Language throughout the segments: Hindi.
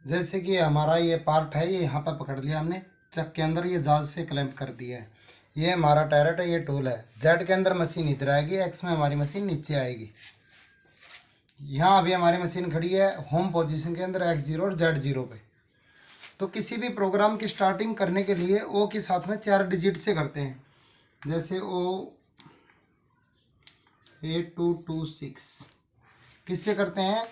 जैसे कि हमारा ये पार्ट है, ये यहाँ पर पकड़ लिया हमने चक के अंदर, ये जाल से क्लैंप कर दिया है। ये हमारा टैरेट है, ये टूल है। जेड के अंदर मशीन इधर आएगी, एक्स में हमारी मशीन नीचे आएगी। यहाँ अभी हमारी मशीन खड़ी है होम पोजीशन के अंदर X0 और Z0 पे। तो किसी भी प्रोग्राम की स्टार्टिंग करने के लिए ओ के साथ में 4 डिजिट से करते हैं। जैसे O8226 किससे करते हैं?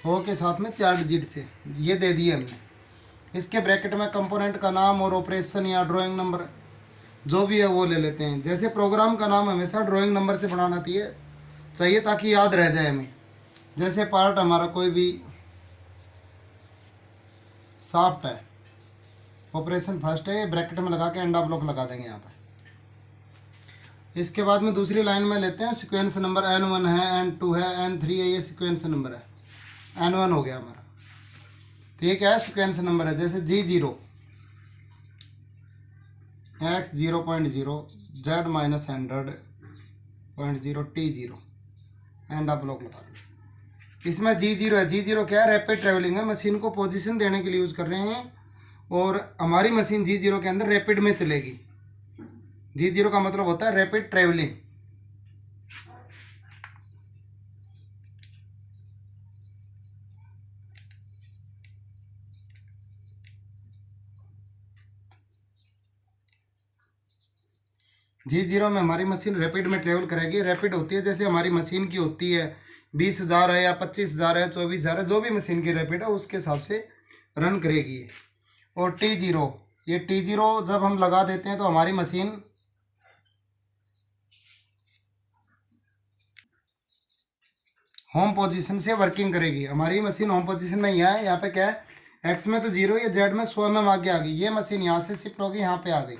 ओ के साथ में 4 डिजिट से ये दे दिए हमने। इसके ब्रैकेट में कंपोनेंट का नाम और ऑपरेशन या ड्राइंग नंबर जो भी है वो ले लेते हैं। जैसे प्रोग्राम का नाम हमेशा ड्राइंग नंबर से बनाना चाहिए ताकि याद रह जाए हमें। जैसे पार्ट हमारा कोई भी सॉफ्ट है, ऑपरेशन फर्स्ट है, ब्रैकेट में लगा के एंड ब्लॉक लगा देंगे यहाँ पर। इसके बाद में दूसरी लाइन में लेते हैं सीक्वेंस नंबर N1 है, N2 है, N3 है, ये सीक्वेंस नंबर है। N1 हो गया हमारा, तो ये क्या है? सीक्वेंस नंबर है। जैसे G0 X 0.0 Z minus 100.0 T0 and आप ब्लॉक लगा दें। इसमें G0 है। G0 क्या है? रैपिड ट्रेवलिंग है, मशीन को पोजीशन देने के लिए यूज़ कर रहे हैं और हमारी मशीन G0 के अंदर रैपिड में चलेगी। G0 का मतलब होता है रैपिड ट्रेवलिंग। G0 में हमारी मशीन रैपिड में ट्रेवल करेगी। रैपिड होती है जैसे हमारी मशीन की होती है 20,000 है या 25,000 है, 24,000 है, जो भी मशीन की रैपिड है उसके हिसाब से रन करेगी। और T0, ये T0 जब हम लगा देते हैं तो हमारी मशीन होम पोजीशन से वर्किंग करेगी। हमारी मशीन होम पोजीशन में ही है। यहाँ पे क्या है? एक्स में तो 0, ये जेड में 100 mm आगे आ गई। ये मशीन यहाँ से शिफ्ट होगी, यहाँ पे आ गई।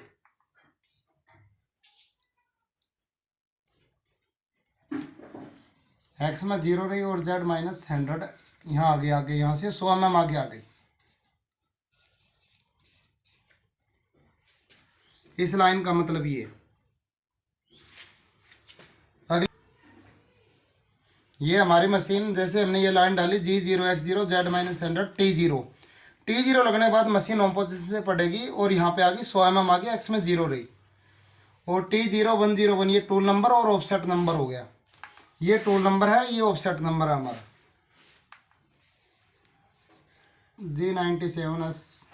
एक्स में 0 रही और जेड माइनस 100 यहाँ आगे यहाँ से 100 mm आगे आ गई। इस लाइन का मतलब ये। अगली ये हमारी मशीन, जैसे हमने ये लाइन डाली G0 X0 Z minus 100 T0 लगने के बाद मशीन होम पोजीशन से पड़ेगी और यहाँ पे आ गई 100 mm आ गया। एक्स में 0 रही और T0 101 ये टूल नंबर और ऑफसेट नंबर हो गया। ये टूल नंबर है, ये ऑफसेट नंबर है हमारा G97S।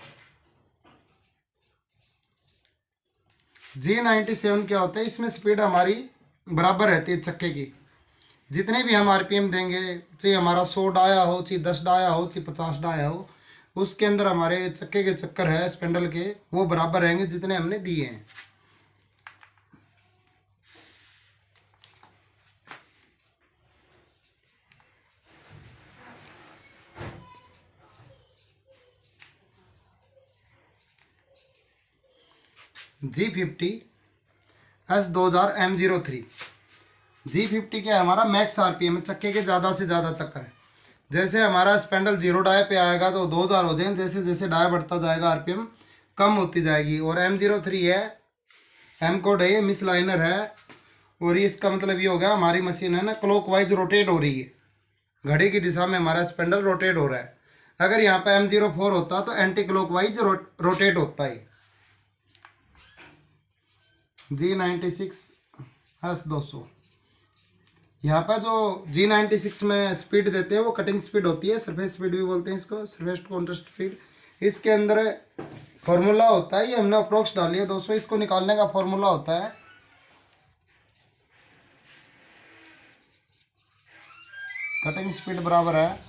G97 क्या होता है? इसमें स्पीड हमारी बराबर रहती है चक्के की। जितने भी हम RPM देंगे, चाहे हमारा 100 डाया हो, चाहे 10 डाया हो, चाहे 50 डाया हो, उसके अंदर हमारे चक्के के चक्कर है स्पेंडल के, वो बराबर रहेंगे जितने हमने दिए हैं। G50 S2000 M03। G50 क्या है? हमारा मैक्स RPM है, चक्के के ज़्यादा से ज़्यादा चक्कर है। जैसे हमारा स्पेंडल 0 डाय पे आएगा तो 2000 हो जाएंगे, जैसे जैसे डाय बढ़ता जाएगा RPM कम होती जाएगी। और M03 है, M कोड है, ये मिस लाइनर है। और ये इसका मतलब ये हो गया हमारी मशीन है ना क्लॉकवाइज रोटेट हो रही है, घड़ी की दिशा में हमारा स्पेंडल रोटेट हो रहा है। अगर यहाँ पे M04 होता तो एंटी क्लॉकवाइज रोटेट होता है। G96 S200, यहाँ पर जो G96 में स्पीड देते हैं वो कटिंग स्पीड होती है, सरफेस स्पीड भी बोलते हैं इसको, सरफेस टू कॉन्ट्रास्ट स्पीड। इसके अंदर फॉर्मूला होता है, ये हमने अप्रोक्स डाली है 200। इसको निकालने का फॉर्मूला होता है कटिंग स्पीड बराबर है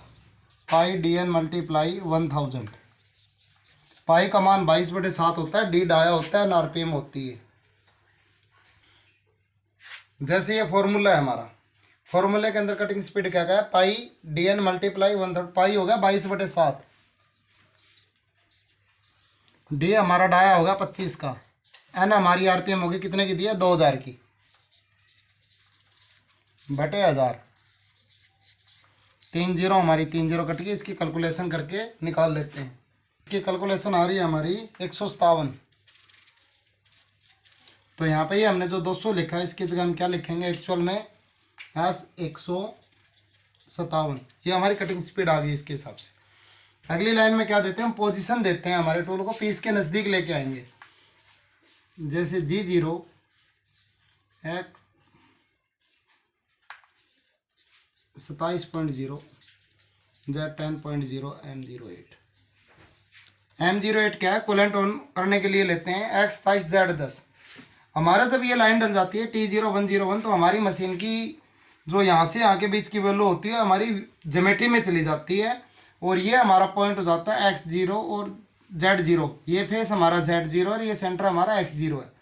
पाई DN मल्टीप्लाई 1000। पाई का मान 22/7 होता है, D डाया होता है, RPM होती है। जैसे ये फॉर्मूला है हमारा, फॉर्मूले के अंदर कटिंग स्पीड क्या है? पाई DN मल्टीप्लाई 1000। पाई होगा 22/7, D हमारा डाया होगा 25 का, N हमारी RPM होगी कितने की दी है? 2000 की बटे 1000। 3 जीरो, हमारी 3 जीरो कट गई। इसकी कैलकुलेशन करके निकाल लेते हैं। इसकी कैलकुलेशन आ रही है हमारी 157। तो यहाँ पे ही हमने जो 200 लिखा है इसकी जगह हम क्या लिखेंगे एक्चुअल में, एस 157। ये हमारी कटिंग स्पीड आ गई इसके हिसाब से। अगली लाइन में क्या देते हैं, हम पोजीशन देते हैं, हमारे टूल को पीस के नज़दीक लेके आएंगे। जैसे G0 एक 27.0 Z10.0 M08। M08 क्या है, कूलेंट ऑन करने के लिए लेते हैं X 27 Z10। हमारा जब ये लाइन डल जाती है T0101 तो हमारी मशीन की जो यहाँ से यहाँ के बीच की वैल्यू होती है हमारी ज्योमेट्री में चली जाती है, और ये हमारा पॉइंट हो जाता है X0 और Z0। ये फेस हमारा Z0 और ये सेंटर हमारा X0 है।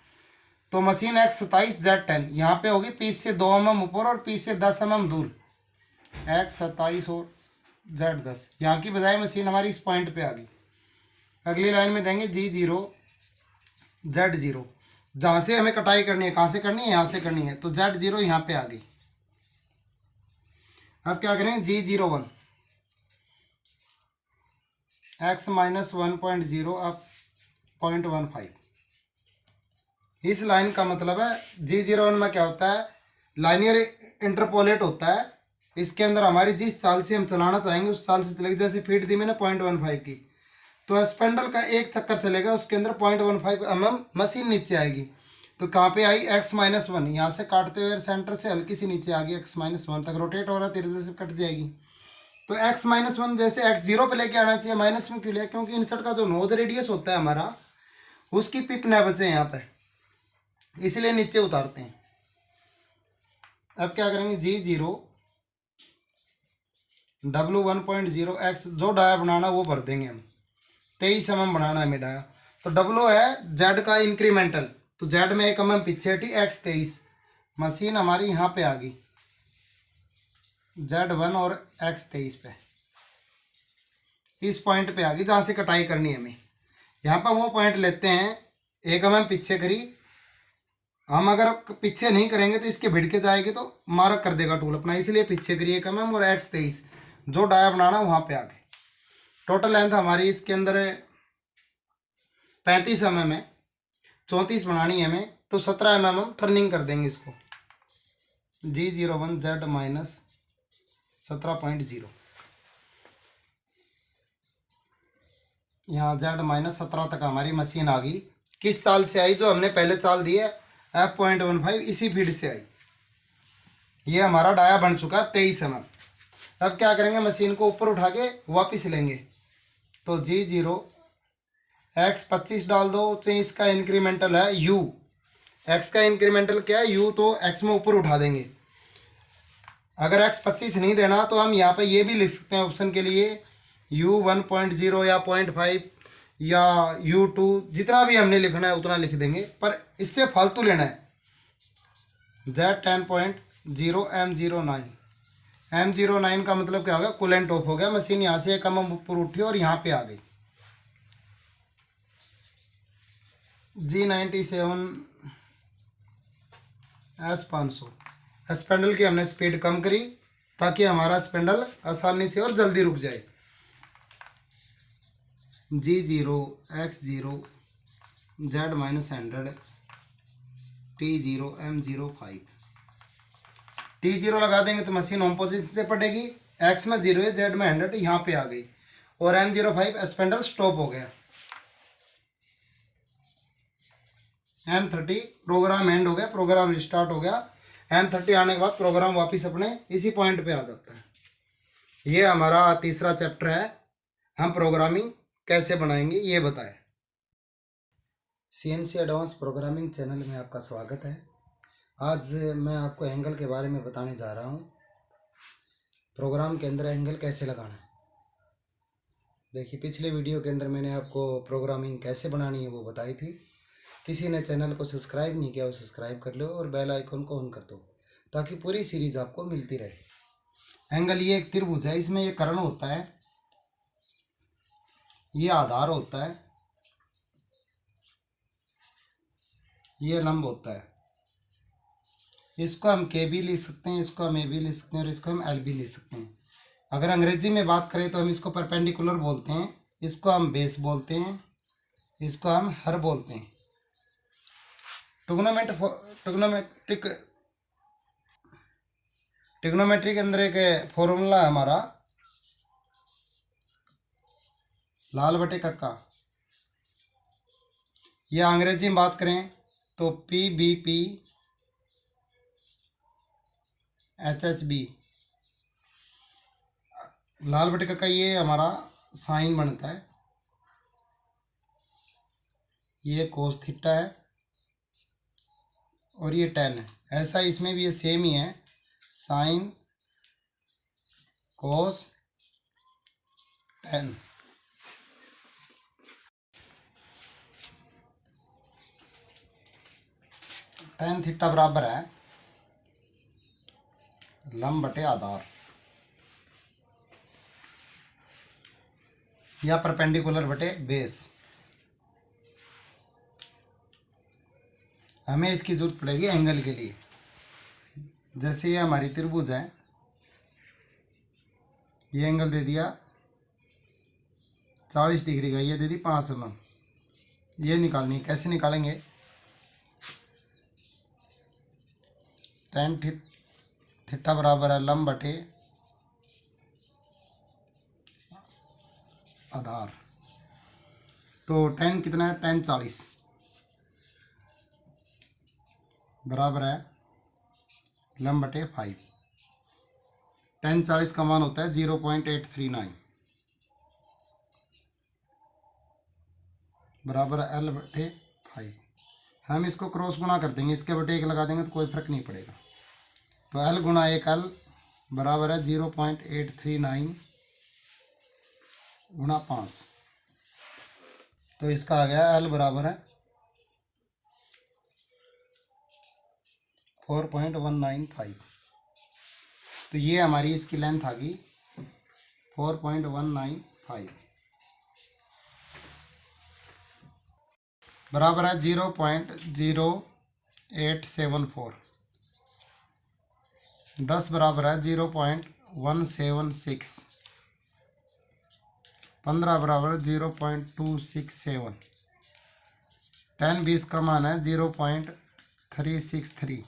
तो मशीन X 27 Z10 यहाँ पे होगी पीस से 2 mm ऊपर और पीस से 10 mm दूर। X 27 और Z10 यहाँ की बजाय मशीन हमारी इस पॉइंट पे आ गई। अगली लाइन में देंगे G0 Z0। जहाँ से हमें कटाई करनी है, कहाँ से करनी है, यहाँ से करनी है, तो Z0 यहाँ पे आ गई। अब क्या करेंगे, G01 X माइनस 1.0 अब 0.15। इस लाइन का मतलब है G01 में क्या होता है, लाइनियर इंटरपोलेट होता है। इसके अंदर हमारी जिस चाल से हम चलाना चाहेंगे उस चाल से चलेगी। जैसे फीट दी मैंने 0.15 की, तो स्पेंडल का एक चक्कर चलेगा, उसके अंदर 0.15 mm मशीन नीचे आएगी। तो कहाँ पे आई, X माइनस 1, यहाँ से काटते हुए सेंटर से हल्की सी नीचे आ गई, X माइनस 1 तक रोटेट हो रहा है, तेरे से कट जाएगी। तो X माइनस 1 जैसे X0 पे लेके आना चाहिए, माइनस में क्यों लिया, क्योंकि इंसर्ट का जो नोज रेडियस होता है हमारा उसकी पिप न बचे यहाँ पे, इसलिए नीचे उतारते हैं। अब क्या करेंगे, G0 W1.0 X, जो डाया बनाना वो भर देंगे हम। 23 mm बनाना है हमें डाया। तो W है Z का इंक्रीमेंटल, तो Z में 1 mm पीछे हटी, X 23। मशीन हमारी यहाँ पे आ गई Z1 और X 23 पे, इस पॉइंट पे आ गई जहाँ से कटाई करनी है हमें। यहाँ पर वो पॉइंट लेते हैं, 1 mm पीछे करी। हम अगर पीछे नहीं करेंगे तो इसके भिड़ के जाएगी तो मार्क कर देगा टूल अपना, इसलिए पीछे करिए 1 mm और X 23 जो डाया बनाना वहाँ पे आ गए। टोटल लेंथ हमारी इसके अंदर 35 mm है, 34 बनानी है हमें, तो 17 mm हम टर्निंग कर देंगे इसको। G01 Z माइनस 17.0, यहाँ Z माइनस 17 तक हमारी मशीन आ गई। किस चाल से आई, जो हमने पहले चाल दी है F.15, इसी फीड से आई। ये हमारा डाया बन चुका है 23 mm। अब क्या करेंगे, मशीन को ऊपर उठा के वापस लेंगे। तो G0 X 25 डाल दो, तो इसका इंक्रीमेंटल है U। X का इंक्रीमेंटल क्या है, U, तो X में ऊपर उठा देंगे। अगर X 25 नहीं देना तो हम यहाँ पे ये भी लिख सकते हैं ऑप्शन के लिए, U 1.0 या 0.5 या U2, जितना भी हमने लिखना है उतना लिख देंगे, पर इससे फालतू लेना है। Z10.0 M09। M09 का मतलब क्या होगा, कूलेंट ऑफ हो गया, मशीन यहाँ से 1 mm ऊपर उठी और यहाँ पे आ गई। G97 S500। स्पेंडल की हमने स्पीड कम करी ताकि हमारा स्पेंडल आसानी से और जल्दी रुक जाए। G0 X0 Z minus 100 T0 M05। T0 लगा देंगे तो मशीन होम पोजीशन से पटेगी, X में 0 है, Z में 100 यहाँ पे आ गई, और M05 स्पेंडल स्टॉप हो गया। M30 प्रोग्राम एंड हो गया, प्रोग्राम रिस्टार्ट हो गया। M30 आने के बाद प्रोग्राम वापस अपने इसी पॉइंट पे आ जाता है। ये हमारा तीसरा चैप्टर है, हम प्रोग्रामिंग कैसे बनाएंगे ये बताएं। CNC एडवांस प्रोग्रामिंग चैनल में आपका स्वागत है। आज मैं आपको एंगल के बारे में बताने जा रहा हूँ, प्रोग्राम के अंदर एंगल कैसे लगाना है। देखिए, पिछले वीडियो के अंदर मैंने आपको प्रोग्रामिंग कैसे बनानी है वो बताई थी। किसी ने चैनल को सब्सक्राइब नहीं किया वो सब्सक्राइब कर लो और बेल आइकन को ऑन कर दो ताकि पूरी सीरीज़ आपको मिलती रहे। एंगल ये एक त्रिभुज है, इसमें ये कर्ण होता है, ये आधार होता है, ये लंब होता है। इसको हम के भी लिख सकते हैं, इसको हम ए भी लिख सकते हैं और इसको हम एल भी लिख सकते हैं। अगर अंग्रेजी में बात करें तो हम इसको परपेंडिकुलर बोलते हैं, इसको हम बेस बोलते हैं, इसको हम हर बोलते हैं। ट्रिग्नोमेट्रिक ट्रिग्नोमेट्री के अंदर एक फॉर्मूला है हमारा लाल बटे कक्का। या अंग्रेजी में बात करें तो PBP HHB, लाल बटे कक्का ये हमारा साइन बनता है, ये कोस थीटा है और ये टेन है। ऐसा इसमें भी ये सेम ही है, sine cos ten. Tan theta बराबर है लंब बटे आधार या परपेंडिकुलर बटे बेस। हमें इसकी जरूरत पड़ेगी एंगल के लिए। जैसे ये हमारी त्रिभुज है, ये एंगल दे दिया 40 डिग्री का, ये दे दी 5 mm। ये निकालनी, कैसे निकालेंगे? टेन थीटा बराबर है लंब बटे आधार। तो टेन कितना है? टेन 40 बराबर है लंब बटे 5। टेन 40 का मान होता है 0.839 बराबर है L बटे 5। हम इसको क्रॉस गुना कर देंगे, इसके बटे 1 लगा देंगे तो कोई फर्क नहीं पड़ेगा। तो L गुना 1 L बराबर है 0.839 गुना 5। तो इसका आ गया L बराबर है 4.195। तो ये हमारी इसकी लेंथ आ गई 4.195 बराबर है 0.0874। 10 बराबर है 0.176। 15 बराबर 0.267। 10 20 का मान है 0.363।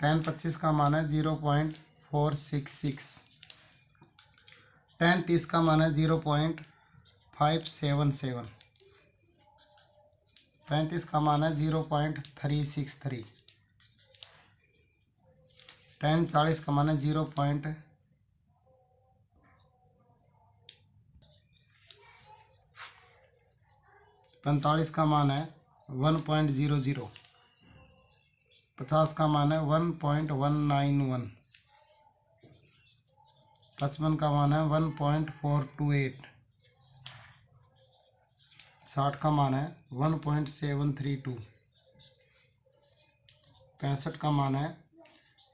10 25 का मान है 0.466। 10 30 का मान है 0.577। 35 का मान है 0.363। 10 40 का मान है 45 का मान है 1.00। 50 का मान है 1.191। 55 का मान है 1.428। 60 का मान है 1.732। 65 का मान है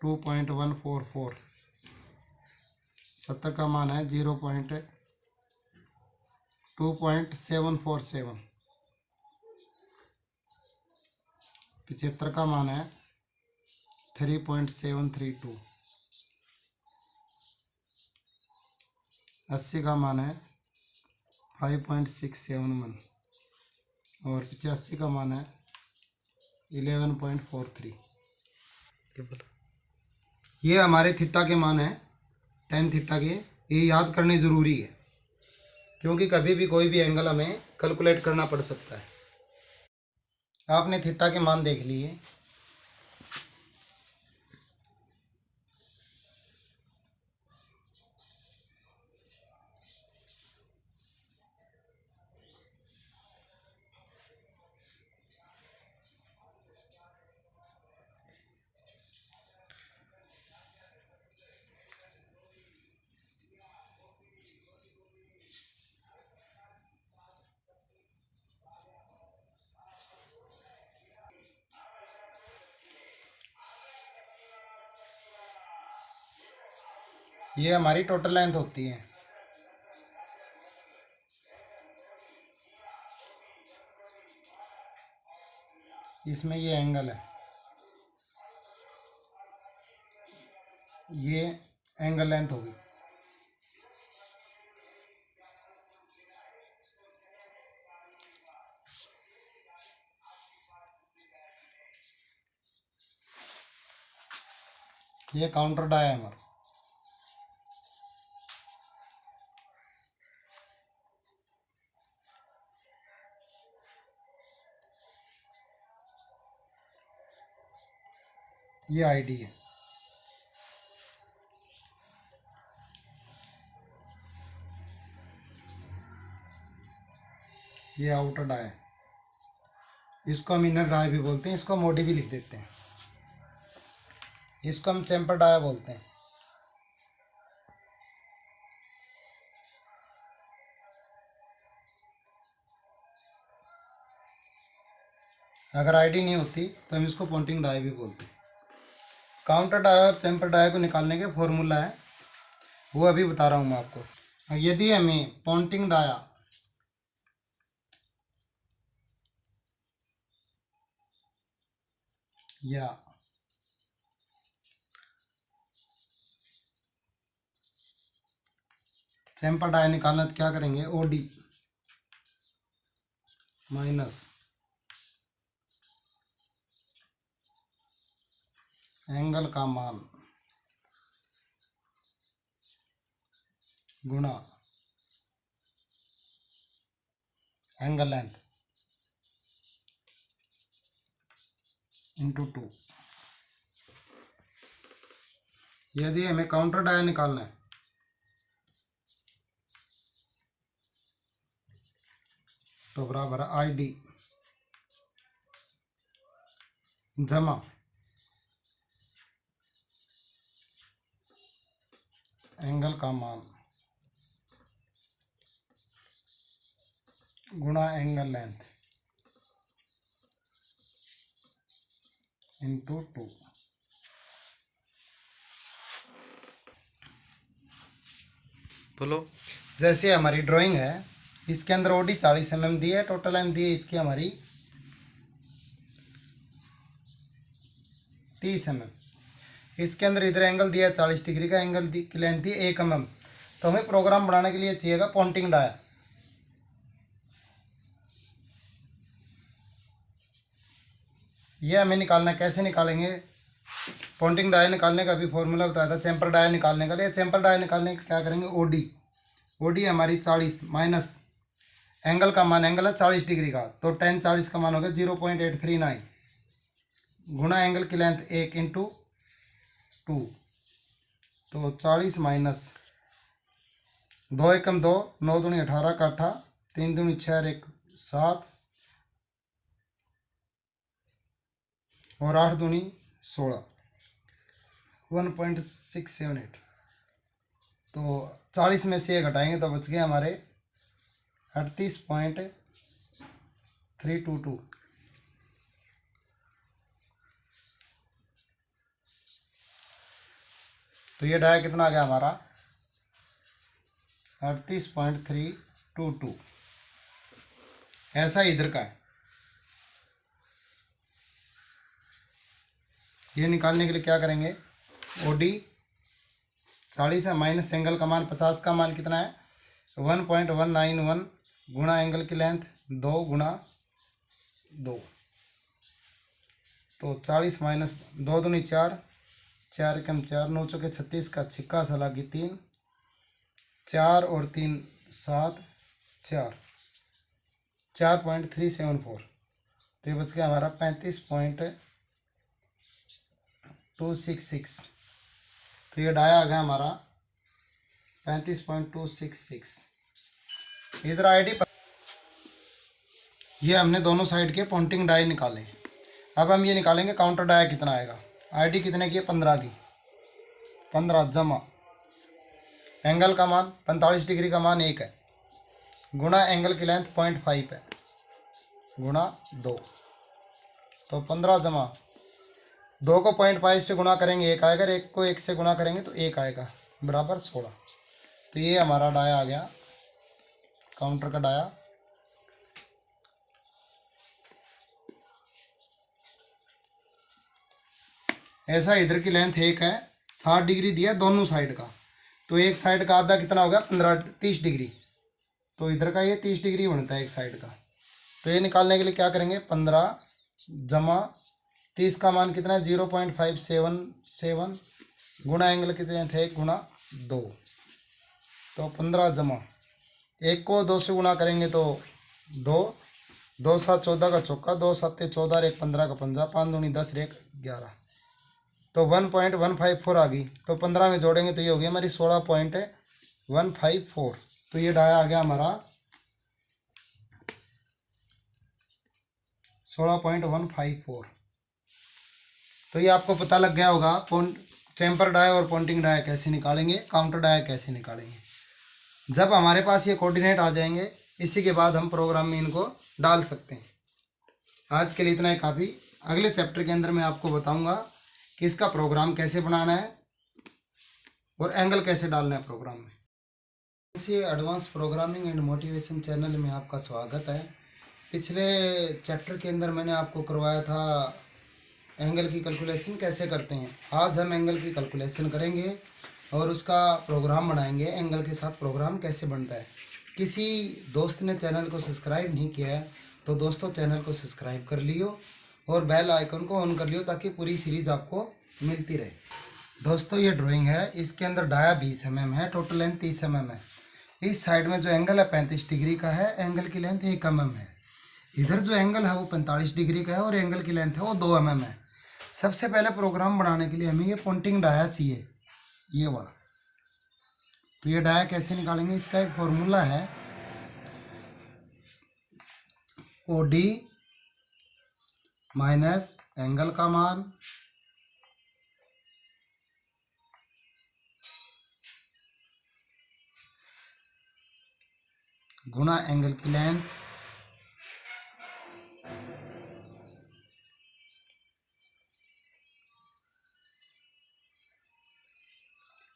2.144। 70 का मान है 2.747। 75 का मान है 3.732। 80 का मान है 5.671 और 85 का मान है 11.43। ये हमारे थीटा के मान है, टेन थीटा के। ये याद करने ज़रूरी है क्योंकि कभी भी कोई भी एंगल हमें कैलकुलेट करना पड़ सकता है। आपने थीटा के मान देख लिए। ये हमारी टोटल लेंथ होती है। इसमें ये एंगल है, ये एंगल लेंथ होगी। ये काउंटर डाया है हमारा। ये आईडी है। ये आउटर डाया है। इसको हम इनर डाया भी बोलते हैं, इसको मोडी भी लिख देते हैं। इसको हम चैम्पर डाया बोलते हैं। अगर आईडी नहीं होती तो हम इसको पॉइंटिंग डाया भी बोलते हैं। काउंटर डाया और चैम्पर डाया को निकालने के फॉर्मूला है, वो अभी बता रहा हूँ मैं आपको। यदि हमें पॉइंटिंग डाया या चैम्पर डाया निकालना तो क्या करेंगे, ओडी माइनस एंगल का मान गुणा एंगल लेंथ इंटू 2। यदि हमें काउंटर डाया निकालना है तो बराबर आई डी जमा एंगल का मान गुणा एंगल लेंथ इंटू 2। बोलो। जैसे हमारी ड्राइंग है, इसके अंदर ओडी 40 mm दी है, टोटल लेंथ दी है इसकी हमारी 30 mm। इसके अंदर इधर एंगल दिया है 40 डिग्री का, एंगल की लेंथ दी 1 mm। तो हमें प्रोग्राम बनाने के लिए चाहिएगा पॉइंटिंग डाया। ये हमें निकालना है। कैसे निकालेंगे, पॉइंटिंग डाया निकालने का भी फॉर्मूला बताया था चैम्पर डाया निकालने का। लिए चैम्पर डाया निकालने का क्या करेंगे, ओडी ओडी हमारी 40 माइनस एंगल का मान, एंगल है 40 डिग्री का, तो 10 40 का मान हो गया 0.839 गुणा एंगल की लेंथ 1 इंटू 2। तो 40 माइनस 2 एकम 2, 9 दूनी 18 का 8, 3 दूनी 6 1 7 और 8 दूनी 16, 1.678। तो 40 में से ये घटाएंगे तो बच गए हमारे 38.322। तो ये डाया कितना आ गया हमारा 38.322। ऐसा इधर का है। ये निकालने के लिए क्या करेंगे, ओडी 40 है माइनस एंगल का मान 50 का मान कितना है 1.191 गुणा एंगल की लेंथ 2 गुणा 2। तो 40 माइनस 2 दूनी 4, 4 एकम 4, 9 चौके 36 का छिक्का सलागी 3, 4 और 3 7, 4.374। तो ये बच गया हमारा 35.266। तो ये डाया आ गया हमारा 35.266। इधर आईडी पर ये हमने दोनों साइड के पॉइंटिंग डाई निकाले। अब हम ये निकालेंगे काउंटर डाया कितना आएगा। आईडी कितने की है, 15 की, 15 जमा एंगल का मान 45 डिग्री का मान 1 है गुणा एंगल की लेंथ 0.5 है गुणा 2। तो 15 जमा 2 को 0.5 से गुणा करेंगे 1 आएगा, 1 को 1 से गुणा करेंगे तो 1 आएगा, बराबर 16। तो ये हमारा डाया आ गया, काउंटर का डाया। ऐसा इधर की लेंथ 1 है, 60 डिग्री दिया दोनों साइड का, तो एक साइड का आधा कितना हो गया 30 डिग्री। तो इधर का ये 30 डिग्री बनता है एक साइड का। तो ये निकालने के लिए क्या करेंगे, 15 जमा 30 का मान कितना है 0.577 गुणा एंगल कितने थे 1 गुणा 2। तो 15 जमा 1 को 2 से गुणा करेंगे तो 2, 2 7 14 का चौका, 2 7 14, 1 15 का 50, 5 दूनी 10, 1 11, तो 1.154 आ गई। तो 15 में जोड़ेंगे तो ये हो गई हमारी 16.154। तो ये डाया आ गया हमारा 16.154। तो ये आपको पता लग गया होगा चैम्पर डाया और पॉइंटिंग डाया कैसे निकालेंगे, काउंटर डाया कैसे निकालेंगे। जब हमारे पास ये कोऑर्डिनेट आ जाएंगे, इसी के बाद हम प्रोग्राम में इनको डाल सकते हैं। आज के लिए इतना ही काफ़ी। अगले चैप्टर के अंदर मैं आपको बताऊंगा कि इसका प्रोग्राम कैसे बनाना है और एंगल कैसे डालना है प्रोग्राम में। इसी advance programming and motivation channel में आपका स्वागत है। पिछले चैप्टर के अंदर मैंने आपको करवाया था एंगल की कैलकुलेशन कैसे करते हैं। आज हम एंगल की कैलकुलेशन करेंगे और उसका प्रोग्राम बनाएंगे। एंगल के साथ प्रोग्राम कैसे बनता है। किसी दोस्त ने चैनल को सब्सक्राइब नहीं किया है तो दोस्तों चैनल को सब्सक्राइब कर लियो और बेल आइकन को ऑन कर लियो ताकि पूरी सीरीज आपको मिलती रहे। दोस्तों ये ड्राइंग है, इसके अंदर डाया 20 mm है, टोटल लेंथ 30 mm है। इस साइड में जो एंगल है 35 डिग्री का है, एंगल की लेंथ 1 mm है। इधर जो एंगल है वो 45 डिग्री का है और एंगल की लेंथ है वो 2 mm है। सबसे पहले प्रोग्राम बनाने के लिए हमें ये पॉइंटिंग डाया चाहिए, ये वाला। तो ये डाया कैसे निकालेंगे, इसका एक फॉर्मूला है OD माइनस एंगल का मान गुणा एंगल की लेंथ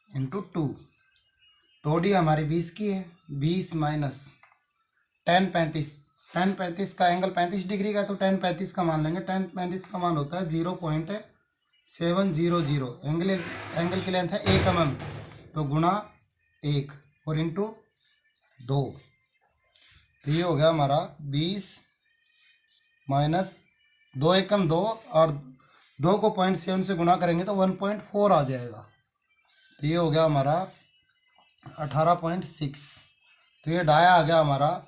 इंटू 2। तो OD हमारी 20 की है, 20 माइनस tan 35 का एंगल 35 डिग्री का, तो tan 35 का मान लेंगे। tan 35 का मान होता है 0.700। एंगल की लेंथ है 1 mm, तो गुणा 1 और इंटू 2। तो ये हो गया हमारा 20 माइनस 2 एकम 2 और 2 को 0.7 से गुणा करेंगे तो 1.4 आ जाएगा। तो ये हो गया हमारा 18.6। तो ये डाया आ गया हमारा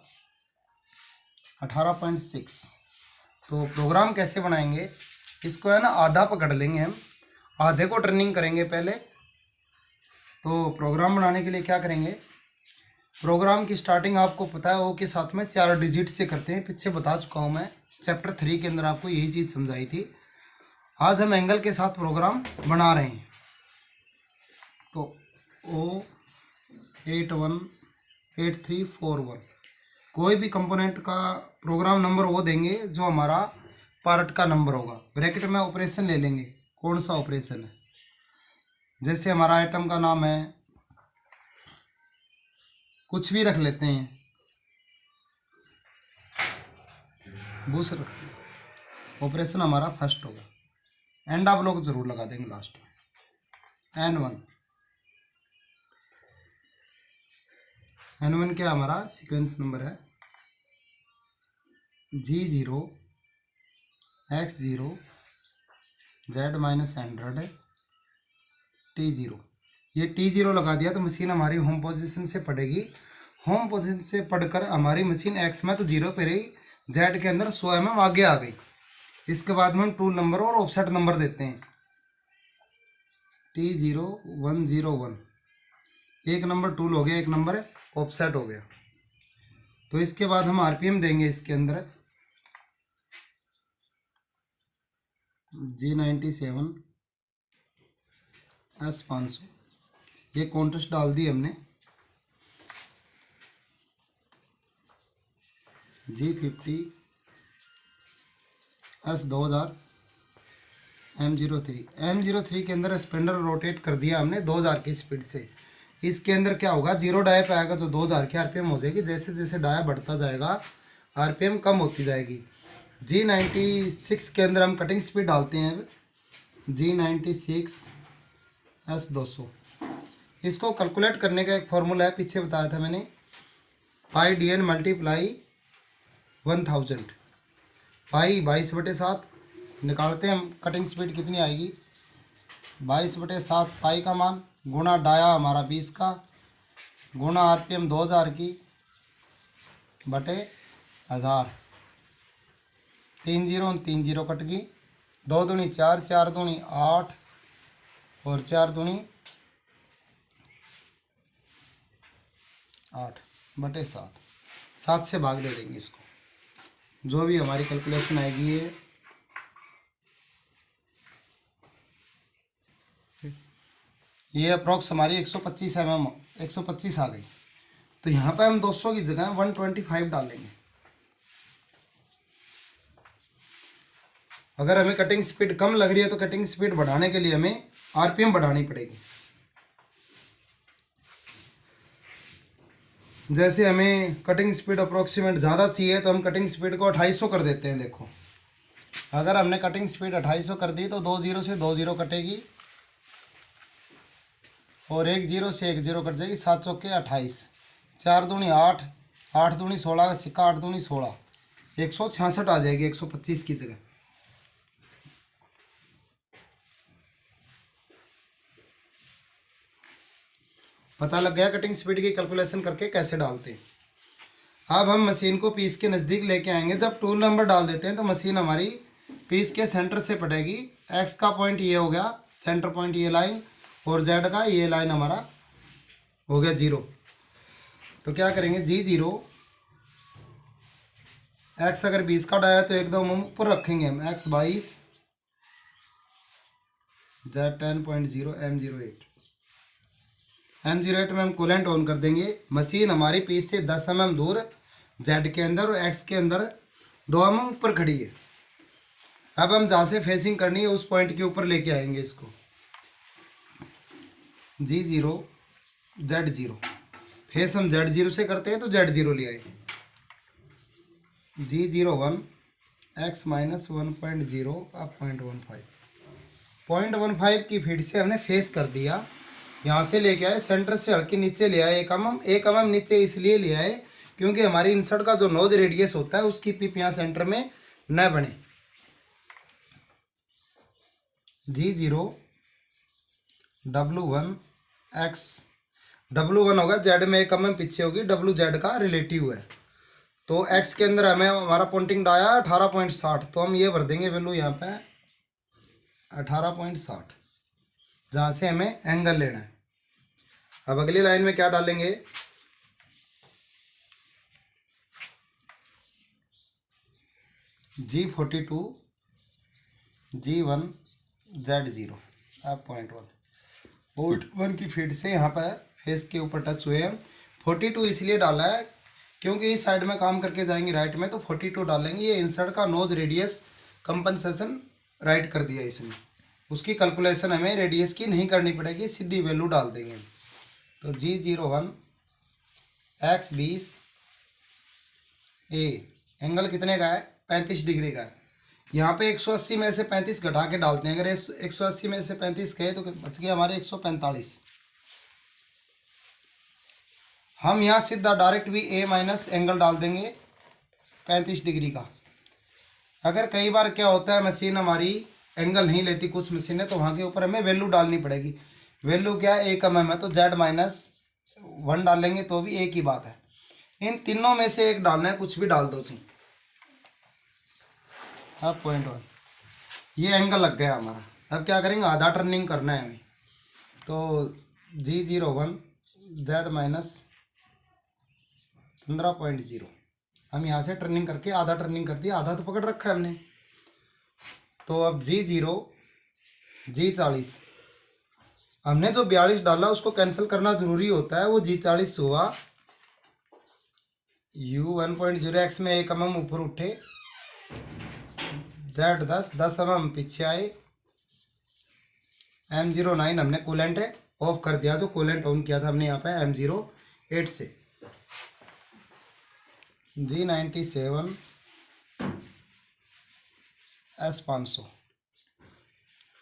18.6। तो प्रोग्राम कैसे बनाएंगे, इसको है ना आधा पकड़ लेंगे हम, आधे को टर्निंग करेंगे पहले। तो प्रोग्राम बनाने के लिए क्या करेंगे, प्रोग्राम की स्टार्टिंग आपको पता है ओ के साथ में 4 डिजिट से करते हैं। पीछे बता चुका हूँ मैं, चैप्टर 3 के अंदर आपको यही चीज़ समझाई थी। आज हम एंगल के साथ प्रोग्राम बना रहे हैं। तो O818341 कोई भी कंपोनेंट का प्रोग्राम नंबर वो देंगे जो हमारा पार्ट का नंबर होगा। ब्रैकेट में ऑपरेशन ले लेंगे, कौन सा ऑपरेशन है। जैसे हमारा आइटम का नाम है, कुछ भी रख लेते हैं, बूस रखते हैं। ऑपरेशन हमारा फर्स्ट होगा, एंड आप लोग जरूर लगा देंगे लास्ट में। N1 क्या हमारा सीक्वेंस नंबर है, G0 X0 Z-100 T0। ये T0 लगा दिया तो मशीन हमारी होम पोजीशन से पड़ेगी। होम पोजीशन से पढ़कर हमारी मशीन X में तो 0 पे रही, Z के अंदर 100 mm आगे आ गई। इसके बाद में हम टूल नंबर और ऑफसेट नंबर देते हैं। T0101 एक नंबर टूल हो गया, एक नंबर ऑफसेट हो गया। तो इसके बाद हम RPM देंगे इसके अंदर G97 S500। ये कॉन्ट्रास्ट डाल दी हमने। G50 S2000 M03 के अंदर स्पेंडर रोटेट कर दिया हमने 2000 की स्पीड से। इसके अंदर क्या होगा, 0 डाया पे आएगा तो 2000 की RPM हो जाएगी। जैसे जैसे डाया बढ़ता जाएगा RPM कम होती जाएगी। G96 के अंदर हम कटिंग स्पीड डालते हैं। G96 S200। इसको कैलकुलेट करने का एक फॉर्मूला है, पीछे बताया था मैंने, पाई डी एन मल्टीप्लाई 1000। पाई 22/7 निकालते हैं हम, कटिंग स्पीड कितनी आएगी, 22/7 पाई का मान गुणा डाया हमारा 20 का गुणा RPM 2000 की बटे 1000। 3 0 3 0 कट गई, 2 दूनी 4, 4 दूनी 8 और 4 दूनी 8 बटे 7। 7 से भाग दे देंगे इसको, जो भी हमारी कैलकुलेशन आएगी ये अप्रोक्स हमारी 125 mm 125 आ गई। तो यहाँ पे हम 200 की जगह 125 डालेंगे। अगर हमें कटिंग स्पीड कम लग रही है तो कटिंग स्पीड बढ़ाने के लिए हमें RPM बढ़ानी पड़ेगी। जैसे हमें कटिंग स्पीड अप्रोक्सीमेट ज़्यादा चाहिए तो हम कटिंग स्पीड को 2800 कर देते हैं। देखो, अगर हमने कटिंग स्पीड 2800 कर दी तो 2 0 से 2 0 कटेगी और 1 0 से 1 0 कट जाएगी। 7 चौके 28, 4 दूनी 8, 8 दूनी 16 का छिक्का, 8 दूनी 16, 166 आ जाएगी 125 की जगह। पता लग गया कटिंग स्पीड की कैलकुलेशन करके कैसे डालते हैं। अब हम मशीन को पीस के नज़दीक लेके आएंगे। जब टूल नंबर डाल देते हैं तो मशीन हमारी पीस के सेंटर से पड़ेगी। एक्स का पॉइंट ये हो गया, सेंटर पॉइंट ये लाइन, और जेड का ये लाइन हमारा हो गया 0। तो क्या करेंगे, G0 एक्स अगर 20 का डाया तो एकदम हम ऊपर रखेंगे हम, x 22, Z 10.0, M08। M08 में हम कूलेंट ऑन कर देंगे। मशीन हमारी पीस से 10 mm दूर Z के अंदर और X के अंदर 2 mm ऊपर खड़ी है। अब हम जहाँ से फेसिंग करनी है उस पॉइंट के ऊपर लेके आएंगे इसको। G0 Z0, फेस हम Z0 से करते हैं तो Z0 ले आए। G01 x - 1.0 अब 0.15, 0.15 की फीट से हमने फेस कर दिया। यहाँ से लेके आए, सेंटर से हल्के नीचे ले आए 1 mm। 1 mm नीचे इसलिए ले आए क्योंकि हमारी इंसर्ट का जो नोज रेडियस होता है उसकी पिप यहाँ सेंटर में न बने। G0 W1 x, W1 होगा, Z में 1 mm पीछे होगी, W Z का रिलेटिव है। तो X के अंदर हमें हमारा पॉइंटिंग डाया 18.60, तो हम ये भर देंगे वैल्यू यहाँ पे 18.60, जहाँ से हमें एंगल लेना है। अब अगली लाइन में क्या डालेंगे, G42 G1 Z0 अब 0.1 की फीट से यहाँ पर फेस के ऊपर टच हुए हैं। 42 इसलिए डाला है क्योंकि इस साइड में काम करके जाएंगे राइट में, तो 42 डालेंगे। ये इंसर्ट का नोज रेडियस कंपनसेशन राइट कर दिया इसमें, उसकी कैलकुलेशन हमें रेडियस की नहीं करनी पड़ेगी, सीधी वैल्यू डाल देंगे। तो G01 x 20 ए एंगल कितने का है, 35 डिग्री का है। यहाँ पे 180 में से 35 घटा के डालते हैं। अगर 180 में से 35 गए तो बच गया हमारे 145। हम यहाँ सीधा डायरेक्ट भी ए माइनस एंगल डाल देंगे 35 डिग्री का। अगर कई बार क्या होता है मशीन हमारी एंगल नहीं लेती कुछ मशीनें, तो वहाँ के ऊपर हमें वैल्यू डालनी पड़ेगी। वैल्यू क्या है, 1 mm है तो Z-1 डालेंगे तो भी एक ही बात है। इन तीनों में से एक डालना है, कुछ भी डाल दो जी। अब 0.1 ये एंगल लग गया हमारा। अब क्या करेंगे, आधा टर्निंग करना है हमें। तो G01 Z - 15.0 हम यहाँ से टर्निंग करके आधा टर्निंग कर दिया, आधा तो पकड़ रखा है हमने। तो अब G0 G40 हमने जो 42 डाला उसको कैंसिल करना जरूरी होता है, वो G40 हुआ। U 1.0 x में 1 mm ऊपर उठे, Z 10 mm पीछे आए। M09 हमने कूलेंट ऑफ कर दिया, जो कूलेंट ऑन किया था हमने यहाँ पे M08 से। G97 S500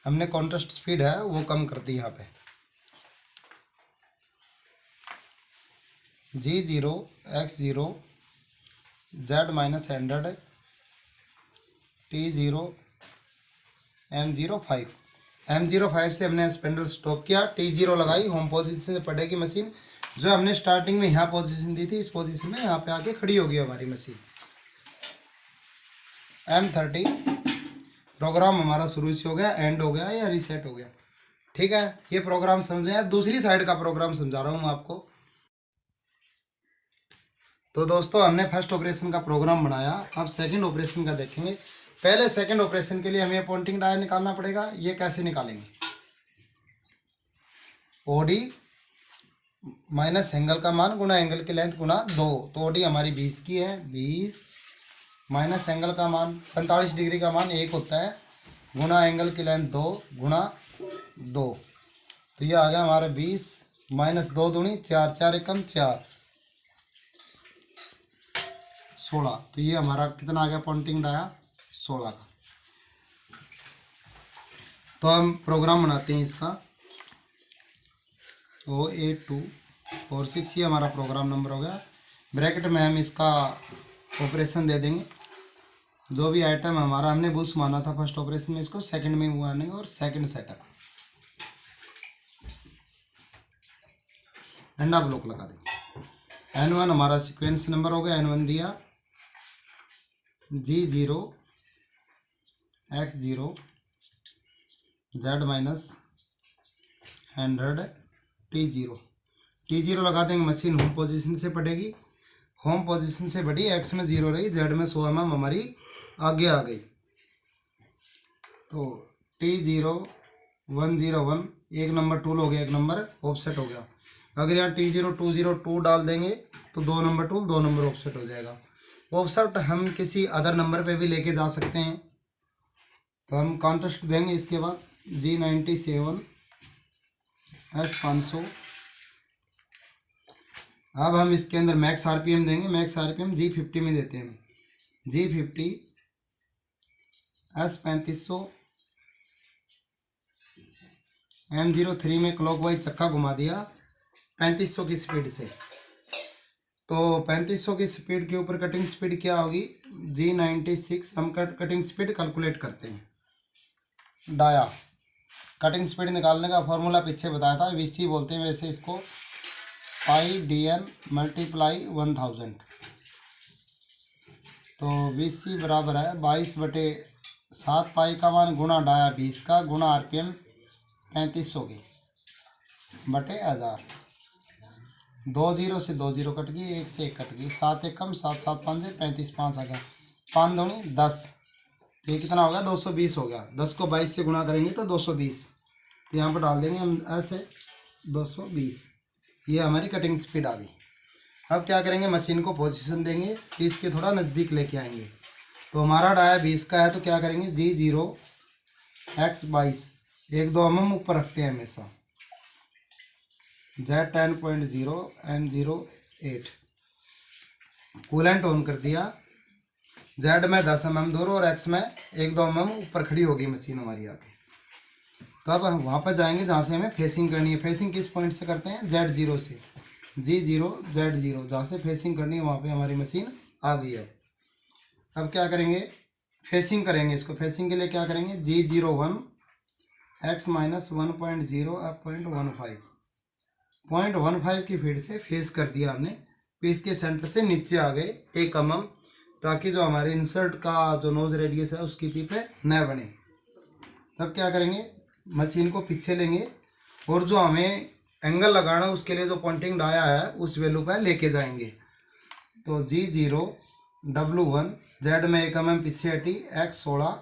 हमने कॉन्ट्रास्ट स्पीड है वो कम कर दी यहाँ पे। G0 X0 Z-100 T0 M05। M05 से हमने स्पेंडल स्टॉप किया, T0 लगाई, होम पोजीशन से पड़ेगी मशीन। जो हमने स्टार्टिंग में यहाँ पोजीशन दी थी, इस पोजीशन में यहाँ पे आके खड़ी होगी हमारी मशीन। M30 प्रोग्राम हमारा शुरू से हो गया, एंड हो गया या रीसेट हो गया। ठीक है, ये प्रोग्राम समझ में आया। दूसरी साइड का प्रोग्राम समझा रहा हूँ आपको। तो दोस्तों हमने फर्स्ट ऑपरेशन का प्रोग्राम बनाया, अब सेकंड ऑपरेशन का देखेंगे। पहले सेकंड ऑपरेशन के लिए हमें पॉइंटिंग डायल निकालना पड़ेगा। ये कैसे निकालेंगे? ओडी माइनस एंगल का मान गुना एंगल की लेंथ गुना 2। तो ओडी हमारी 20 की है, 20 माइनस एंगल का मान 45 डिग्री का मान 1 होता है, गुना एंगल की लेंथ 2 गुना 2। तो ये आ गया हमारा 20 माइनस 2 दूनी 4, 4 एकम 4, 16। तो ये हमारा कितना आ गया पॉइंटिंग डाया? 16 का। तो हम प्रोग्राम बनाते हैं इसका। O8246 ये हमारा प्रोग्राम नंबर हो गया। ब्रैकेट में हम इसका ऑपरेशन दे देंगे। जो भी आइटम हमारा हमने बुश माना था फर्स्ट ऑपरेशन में, इसको सेकंड में मानेंगे और सेकंड सेटअप एंड आप ब्लॉक लगा देंगे। N1 हमारा सीक्वेंस नंबर हो गया, N1 दिया G0 X0 Z-100 T0 लगा देंगे। मशीन होम पोजीशन से पड़ेगी, होम पोजीशन से बढ़ी, एक्स में 0 रही, जेड में 100 mm हमारी आगे आ गई। तो T0 101 एक नंबर टूल हो गया, एक नंबर ऑफसेट हो गया। अगर यहाँ T0 202 डाल देंगे तो 2 नंबर टूल 2 नंबर ऑफसेट हो जाएगा। ऑफसेट हम किसी अदर नंबर पे भी लेके जा सकते हैं। तो हम कॉन्ट्रास्ट देंगे इसके बाद G97 S500। अब हम इसके अंदर मैक्स आरपीएम देंगे। मैक्स आरपीएम G50 में देते हैं। G50 S3500 M03 में क्लॉकवाइज चक्का घुमा दिया 3500 की स्पीड से। तो 3500 की स्पीड के ऊपर कटिंग स्पीड क्या होगी? G96। हम कटिंग स्पीड कैलकुलेट करते हैं। डाया कटिंग स्पीड निकालने का फॉर्मूला पीछे बताया था, VC बोलते हैं वैसे इसको, πDN मल्टीप्लाई 1000। तो VC बराबर है 22/7 पाई का मान गुना डाया 20 का गुना RPM 3500 की बटे 1000। 2 0 से 2 0 कट गई, 1 से 1 कट गई, 7 1 कम 7 7 5 35, 5 आ गया, 5 दूनी 10। ये कितना हो गया? 220 हो गया। 10 को 22 से गुणा करेंगे तो 220। तो यहाँ पर डाल देंगे हम ऐसे 220। ये हमारी कटिंग स्पीड आ गई। अब क्या करेंगे? मशीन को पोजीशन देंगे, पीस के थोड़ा नज़दीक लेके आएंगे। तो हमारा डाया 20 का है, तो क्या करेंगे? G0 X22 1-2 mm ऊपर रखते हैं हमेशा। Z10.0 M08 कूलेंट ऑन कर दिया। Z में 10 mm दूर और X में 1-2 mm ऊपर खड़ी होगी मशीन हमारी आके। तब हम वहाँ पर जाएंगे जहाँ से हमें फेसिंग करनी है। फेसिंग किस पॉइंट से करते हैं? Z0 से। G0 Z0 जहाँ से फेसिंग करनी है वहाँ पे हमारी मशीन आ गई है। अब क्या करेंगे? फेसिंग करेंगे इसको। फेसिंग के लिए क्या करेंगे? G01 X-1.0 अब 0.15 0.15 की फीड से फेस कर दिया हमने। पीस के सेंटर से नीचे आ गए 1 mm, ताकि जो हमारे इंसर्ट का जो नोज रेडियस है उसकी पीपे न बने। तब क्या करेंगे? मशीन को पीछे लेंगे और जो हमें एंगल लगाना है उसके लिए जो पॉइंटिंग डाया है उस वैल्यू पर लेके जाएंगे। तो G0 W1 Z में 1 mm पीछे हटी, X16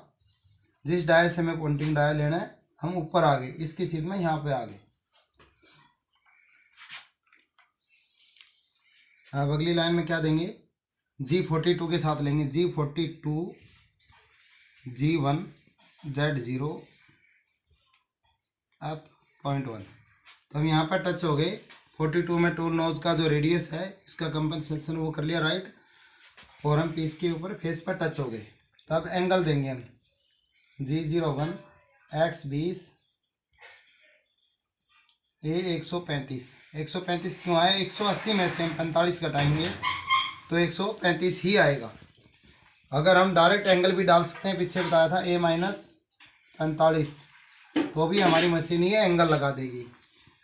जिस डाया से हमें पॉइंटिंग डाया लेना है हम ऊपर आ गए, इसकी सीध में यहाँ पे आ गए। अब अगली लाइन में क्या देंगे? G42 के साथ लेंगे। G42 G1 Z0 अब 0.1। तो हम यहाँ पर टच हो गए। 42 में टूल नोज का जो रेडियस है इसका कंपनसेशन वो कर लिया राइट, और हम पीस के ऊपर फेस पर टच हो गए। तो अब एंगल देंगे हम G01 X20 ए 135 क्यों आया? 180 में से हम 45 घटाएंगे तो 135 ही आएगा। अगर हम डायरेक्ट एंगल भी डाल सकते हैं, पीछे बताया था A-45, तो भी हमारी मशीन ये एंगल लगा देगी।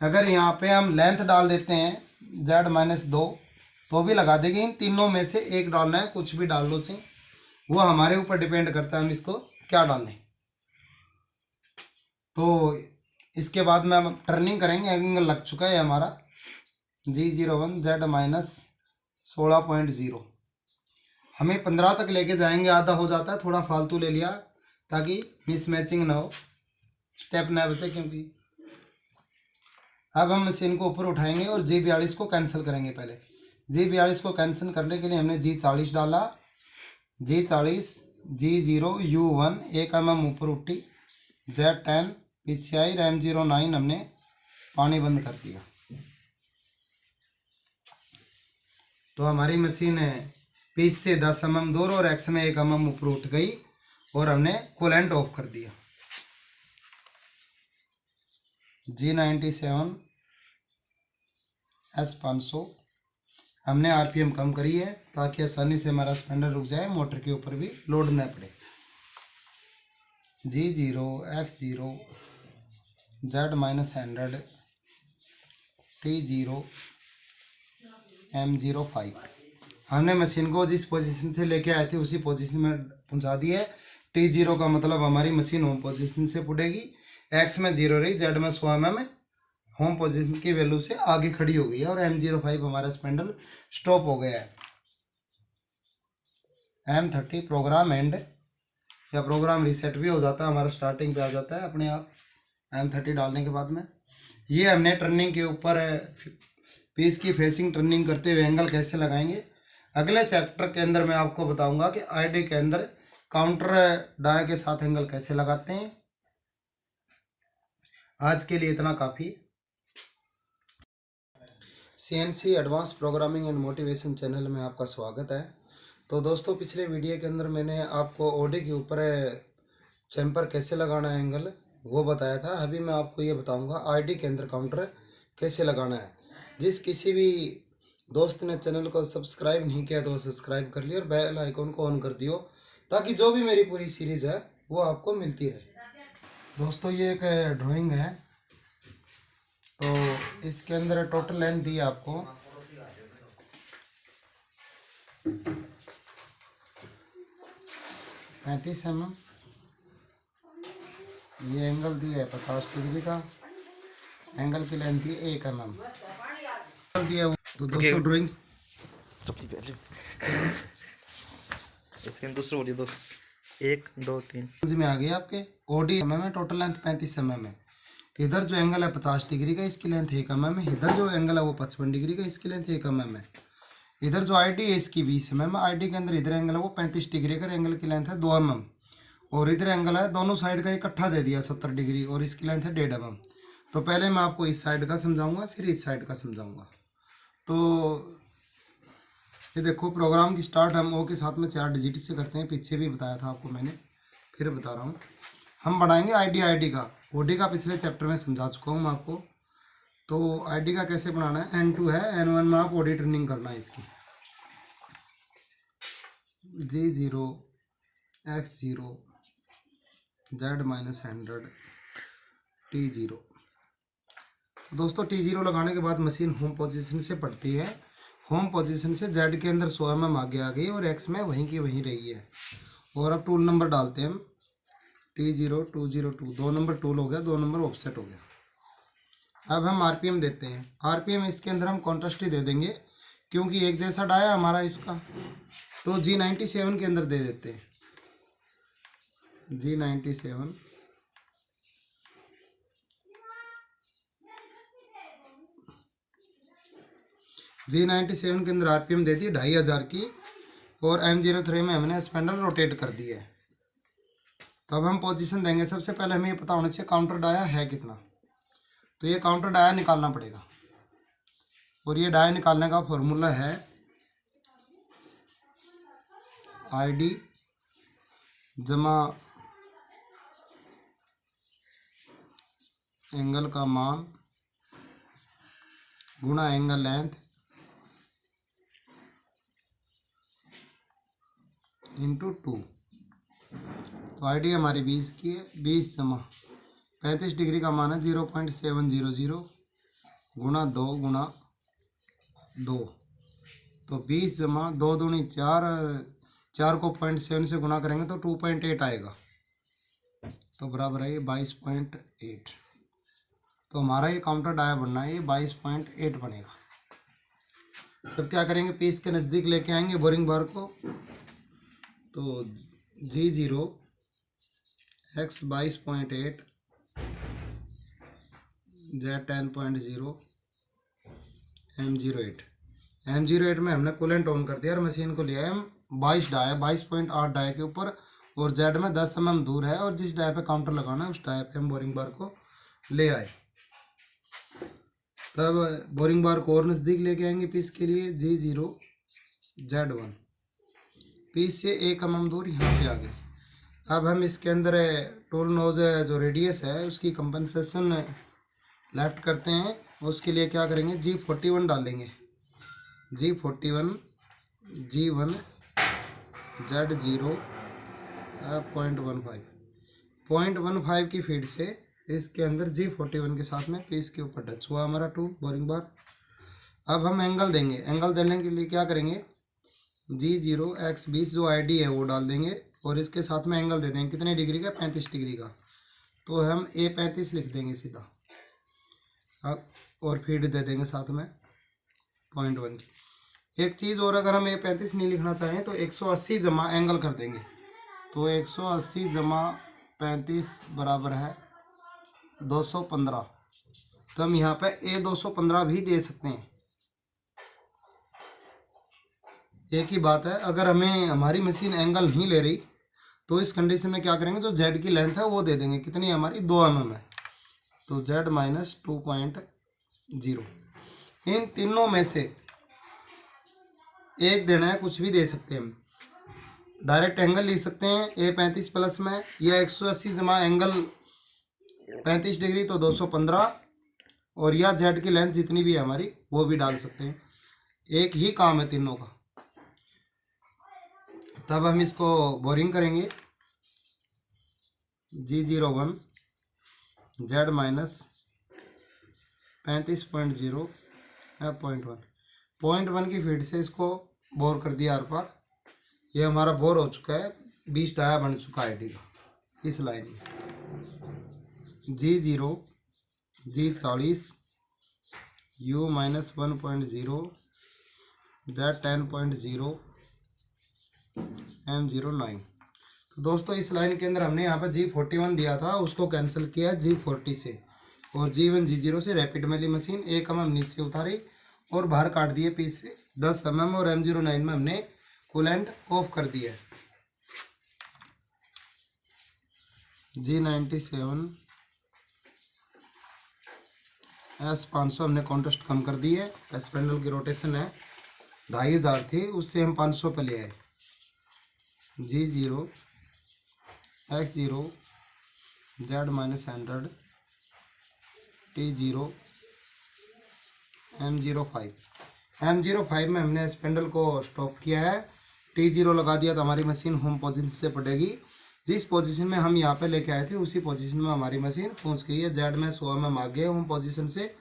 अगर यहाँ पे हम लेंथ डाल देते हैं Z-2 तो भी लगा देगी। इन तीनों में से एक डालना है, कुछ भी डाल लो चाहिए, वो हमारे ऊपर डिपेंड करता है हम इसको क्या डालें। तो इसके बाद में हम टर्निंग करेंगे, एंगल लग चुका है हमारा G01 Z-16.0। हमें 15 तक लेके जाएंगे, आधा हो जाता है, थोड़ा फालतू ले लिया ताकि मिसमैचिंग ना हो, स्टेप ना बचे। क्योंकि अब हम मशीन को ऊपर उठाएंगे और G42 को कैंसिल करेंगे। पहले G42 को कैंसिल करने के लिए हमने G40 डाला, G40 G0U1 1 mm ऊपर उठी, Z10 पीछे आई, RAM09 हमने पानी बंद कर दिया। तो हमारी मशीन है 20 से 10 mm दूर और X में 1 mm ऊपर उठ गई और हमने कूलेंट ऑफ कर दिया। G97 S500 हमने RPM कम करी है ताकि आसानी से हमारा स्पेंडर रुक जाए, मोटर के ऊपर भी लोड न पड़े। G0 X0 Z-100 T0 M05 हमने मशीन को जिस पोजीशन से लेके आए थे उसी पोजीशन में पहुंचा दिया है। T0 का मतलब हमारी मशीन होम पोजीशन से पुटेगी, X में 0 रही, Z में 100 mm होम पोजीशन की वैल्यू से आगे खड़ी हो गई है और M05 हमारा स्पेंडल स्टॉप हो गया है। M30 प्रोग्राम एंड या प्रोग्राम रीसेट भी हो जाता है, हमारा स्टार्टिंग पे आ जाता है अपने आप M30 डालने के बाद में। ये हमने टर्निंग के ऊपर पीस की फेसिंग टर्निंग करते हुए एंगल कैसे लगाएंगे अगले चैप्टर के अंदर मैं आपको बताऊंगा कि आईडी के अंदर काउंटर डाय के साथ एंगल कैसे लगाते हैं। आज के लिए इतना काफ़ी। CNC advance programming and motivation channel में आपका स्वागत है। तो दोस्तों, पिछले वीडियो के अंदर मैंने आपको ओडी के ऊपर चैम्पर कैसे लगाना है एंगल वो बताया था। अभी मैं आपको ये बताऊंगा आईडी के अंदर काउंटर कैसे लगाना है। जिस किसी भी दोस्त ने चैनल को सब्सक्राइब नहीं किया तो वो सब्सक्राइब कर लियो और बेल आइकन को ऑन कर दियो ताकि जो भी मेरी पूरी सीरीज़ है वो आपको मिलती रहे। दोस्तों, ये एक ड्राइंग है, तो इसके अंदर टोटल लेंथ दी है आपको 35 mm। ये एंगल दिया है 50 डिग्री का, एंगल की लेंथ दी है 1 mm दिया है। तो दोस्तों ड्राइंग सबसे पहले इसके दूसरे बोलिए दोस्त 1 2 3 में आ गई आपके ओडी mm में टोटल लेंथ 35 mm है। इधर जो एंगल है 50 डिग्री का, इसकी लेंथ 1 mm है। इधर जो एंगल है वो 55 डिग्री का, इसकी लेंथ 1 mm है। इधर जो आईडी है इसकी 20 mm है। आईडी के अंदर इधर एंगल है वो 35 डिग्री का, एंगल की लेंथ है 2 mm। और इधर एंगल है दोनों साइड का इकट्ठा दे दिया 70 डिग्री और इसकी लेंथ है 1.5 mm। तो पहले मैं आपको इस साइड का समझाऊंगा फिर इस साइड का समझाऊंगा। तो ये देखो, प्रोग्राम की स्टार्ट हम ओ के साथ में 4 डिजिट से करते हैं। पीछे भी बताया था आपको मैंने, फिर बता रहा हूँ। हम बनाएंगे आईडी का। ओडी का पिछले चैप्टर में समझा चुका हूँ मैं आपको। तो आईडी का कैसे बनाना है, N2 है, N1 में आप ओडी ट्रेनिंग करना है इसकी। G0 X0 Z-100 T0। दोस्तों, T0 लगाने के बाद मशीन होम पोजीशन से पड़ती है। होम पोजीशन से Z के अंदर 100 mm आगे आ गई और X में वहीं की वहीं रही है। और अब टूल नंबर डालते हैं हम, T0 202, 2 नंबर टूल हो गया, 2 नंबर ऑफसेट हो गया। अब हम RPM देते हैं। RPM इसके अंदर हम कॉन्ट्रास्ट ही दे देंगे क्योंकि एक जैसा डाया हमारा इसका। तो G97 के अंदर दे देते हैं, G97 G97 के अंदर RPM दे दी 2500 की और M03 में हमने स्पेंडल रोटेट कर दिया है। तो अब हम पोजीशन देंगे। सबसे पहले हमें ये पता होना चाहिए काउंटर डाया है कितना। तो ये काउंटर डाया निकालना पड़ेगा और ये डाया निकालने का फॉर्मूला है आईडी जमा एंगल का मान गुणा एंगल लेंथ इंटू 2। तो आईडी हमारी 20 की है, 20 जमा 35 डिग्री का मान है 0.700 गुणा 2 गुणा 2। तो 20 जमा 2 दूनी 4, 4 को 0.7 से गुणा करेंगे तो 2.8 आएगा। तो बराबर है ये 22.8। तो हमारा ये काउंटर डाया बनना है, ये 22.8 बनेगा। तब क्या करेंगे, पीस के नज़दीक लेके आएंगे बोरिंग बार को। तो G0 X 22.8 Z 10.0 M08। M08 में हमने कूलेंट ऑन कर दिया और मशीन को लिया है हम 22 डाया, 22.8 डाया के ऊपर, और Z में 10 mm दूर है, और जिस डाया पे काउंटर लगाना है उस डाया पे हम बोरिंग बार को ले आए। तब बोरिंग बार को और नज़दीक लेके आएंगे पीस के लिए। G0 Z1 पीस से 1 mm दूर यहाँ पे आ गए। अब हम इसके अंदर टूल नोज जो रेडियस है उसकी कंपनसेशन लेफ्ट करते हैं। उसके लिए क्या करेंगे, G41 डालेंगे। G41 G1 Z0 0.15 की फीड से इसके अंदर G41 के साथ में पीस के ऊपर टच हुआ हमारा टूल बोरिंग बार। अब हम एंगल देंगे। एंगल देने के लिए क्या करेंगे, G0 X 20 जो आईडी है वो डाल देंगे, और इसके साथ में एंगल दे देंगे कितने डिग्री का, 35 डिग्री का। तो हम A35 लिख देंगे सीधा, और फीड दे देंगे साथ में 0.1 की। एक चीज़ और, अगर हम A35 नहीं लिखना चाहें तो 180 जमा एंगल कर देंगे। तो 180 जमा 35 बराबर है 215। तो हम यहाँ पे A215 भी दे सकते हैं। एक ही बात है, अगर हमें हमारी मशीन एंगल नहीं ले रही तो इस कंडीशन में क्या करेंगे, जो Z की लेंथ है वो दे देंगे, कितनी हमारी 2 mm है। तो Z माइनस 2.0। इन तीनों में से एक देना है, कुछ भी दे सकते हैं हम। डायरेक्ट एंगल लिख सकते हैं A35 प्लस में, या 180 जमा एंगल 35 डिग्री तो 215, और या Z की लेंथ जितनी भी है हमारी वो भी डाल सकते हैं। एक ही काम है तीनों का। तब हम इसको बोरिंग करेंगे। G01 Z माइनस 35.0 है 0.1 की फीड से इसको बोर कर दिया आर पार। ये हमारा बोर हो चुका है, 20 डाया बन चुका है आईडी का इस लाइन में। G0 G40 U minus 1.0 Z 10.0 M09। तो दोस्तों इस लाइन के अंदर हमने यहाँ पर G41 दिया था, उसको कैंसिल किया G40 से, और G1 G0 से रैपिड में ली मशीन, 1 mm नीचे उतारी और बाहर काट दिए पीस से 10 mm, और M09 में हमने कूलेंट ऑफ कर दिया। G97 S500 हमने कॉन्टेस्ट कम कर दी है। स्पेंडल की रोटेशन है 2500 थी, उससे हम 500 पे ले आए। G0 X0 Z minus 100 T0 M05 में हमने स्पेंडल को स्टॉप किया है। T0 लगा दिया तो हमारी मशीन होम पोजीशन से पड़ेगी। जिस पोजीशन में हम यहाँ पे लेके आए थे उसी पोजीशन में हमारी मशीन पहुँच गई है। Z में 100 mm आगे होम पोजीशन से,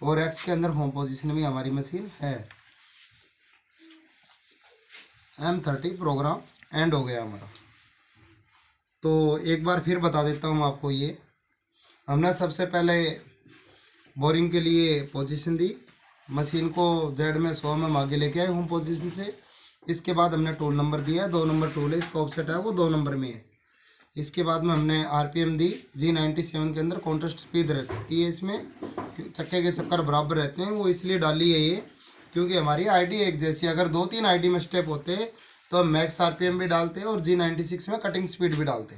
और X के अंदर होम पोजीशन में हमारी मशीन है। M30 प्रोग्राम एंड हो गया हमारा। तो एक बार फिर बता देता हूँ आपको, ये हमने सबसे पहले बोरिंग के लिए पोजीशन दी, मशीन को Z में 100 mm आगे लेके आए होम पोजीशन से। इसके बाद हमने टूल नंबर दिया, 2 नंबर टूल है, इसका ऑफसेट है वो 2 नंबर में है। इसके बाद में हमने RPM दी। G97 के अंदर कॉन्ट्रास्ट स्पीड रहती है, इसमें चक्के के चक्कर बराबर रहते हैं, वो इसलिए डाली है ये क्योंकि हमारी आईडी एक जैसी। अगर 2-3 आईडी में स्टेप होते तो हम मैक्स RPM भी डालते और G96 में कटिंग स्पीड भी डालते।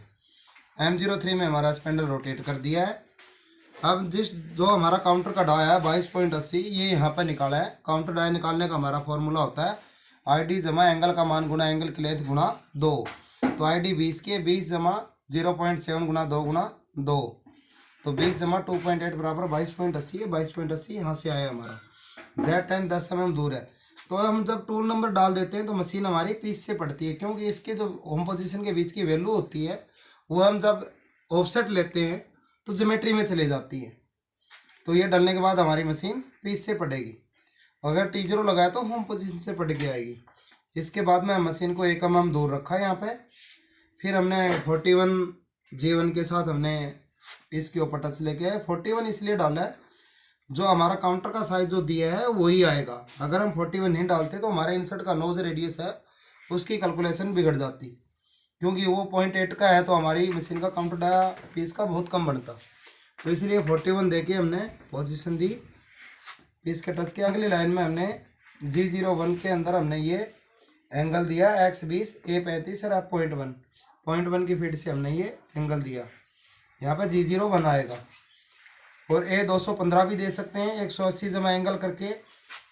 M03 में हमारा स्पेंडल रोटेट कर दिया है। अब जो हमारा काउंटर का डाया है 22.80, ये यहाँ पर निकाला है। काउंटर डाया निकालने का हमारा फॉर्मूला होता है आईडी जमा एंगल का मान गुना एंगल की लेंथ गुना 2। तो आईडी 20 की है, 20 जमा 0.7 गुना 2 गुना 2, तो 20 जमा 2.8 बराबर 22.80 है। 22.80 यहाँ से आया हमारा। Z10 10 mm दूर है। तो हम जब टूल नंबर डाल देते हैं तो मशीन हमारी पीस से पड़ती है, क्योंकि इसके जो होम पोजीशन के बीच की वैल्यू होती है वो हम जब ऑफसेट लेते हैं तो ज्योमेट्री में चले जाती है। तो ये डालने के बाद हमारी मशीन पीस से पड़ेगी। अगर T0 लगाया तो होम पोजीशन से पड़ के आएगी। इसके बाद में मशीन को 1 mm दूर रखा है यहाँ पे। फिर हमने 41 G1 के साथ हमने इसके ऊपर टच लेके आए। 41 इसलिए डाला है, जो हमारा काउंटर का साइज जो दिया है वही आएगा। अगर हम 41 नहीं डालते तो हमारा इंसर्ट का नोज रेडियस है उसकी कैलकुलेशन बिगड़ जाती, क्योंकि वो 0.8 का है तो हमारी मशीन का काउंटर डाया पीस का बहुत कम बनता। तो इसलिए 41 देके हमने पोजीशन दी, पीस के टच किया। अगली लाइन में हमने G01 के अंदर हमने ये एंगल दिया X20 A35 और F.1 की फीट से हमने ये एंगल दिया। यहाँ पे G01 आएगा। और A215 भी दे सकते हैं 180 जमा एंगल करके,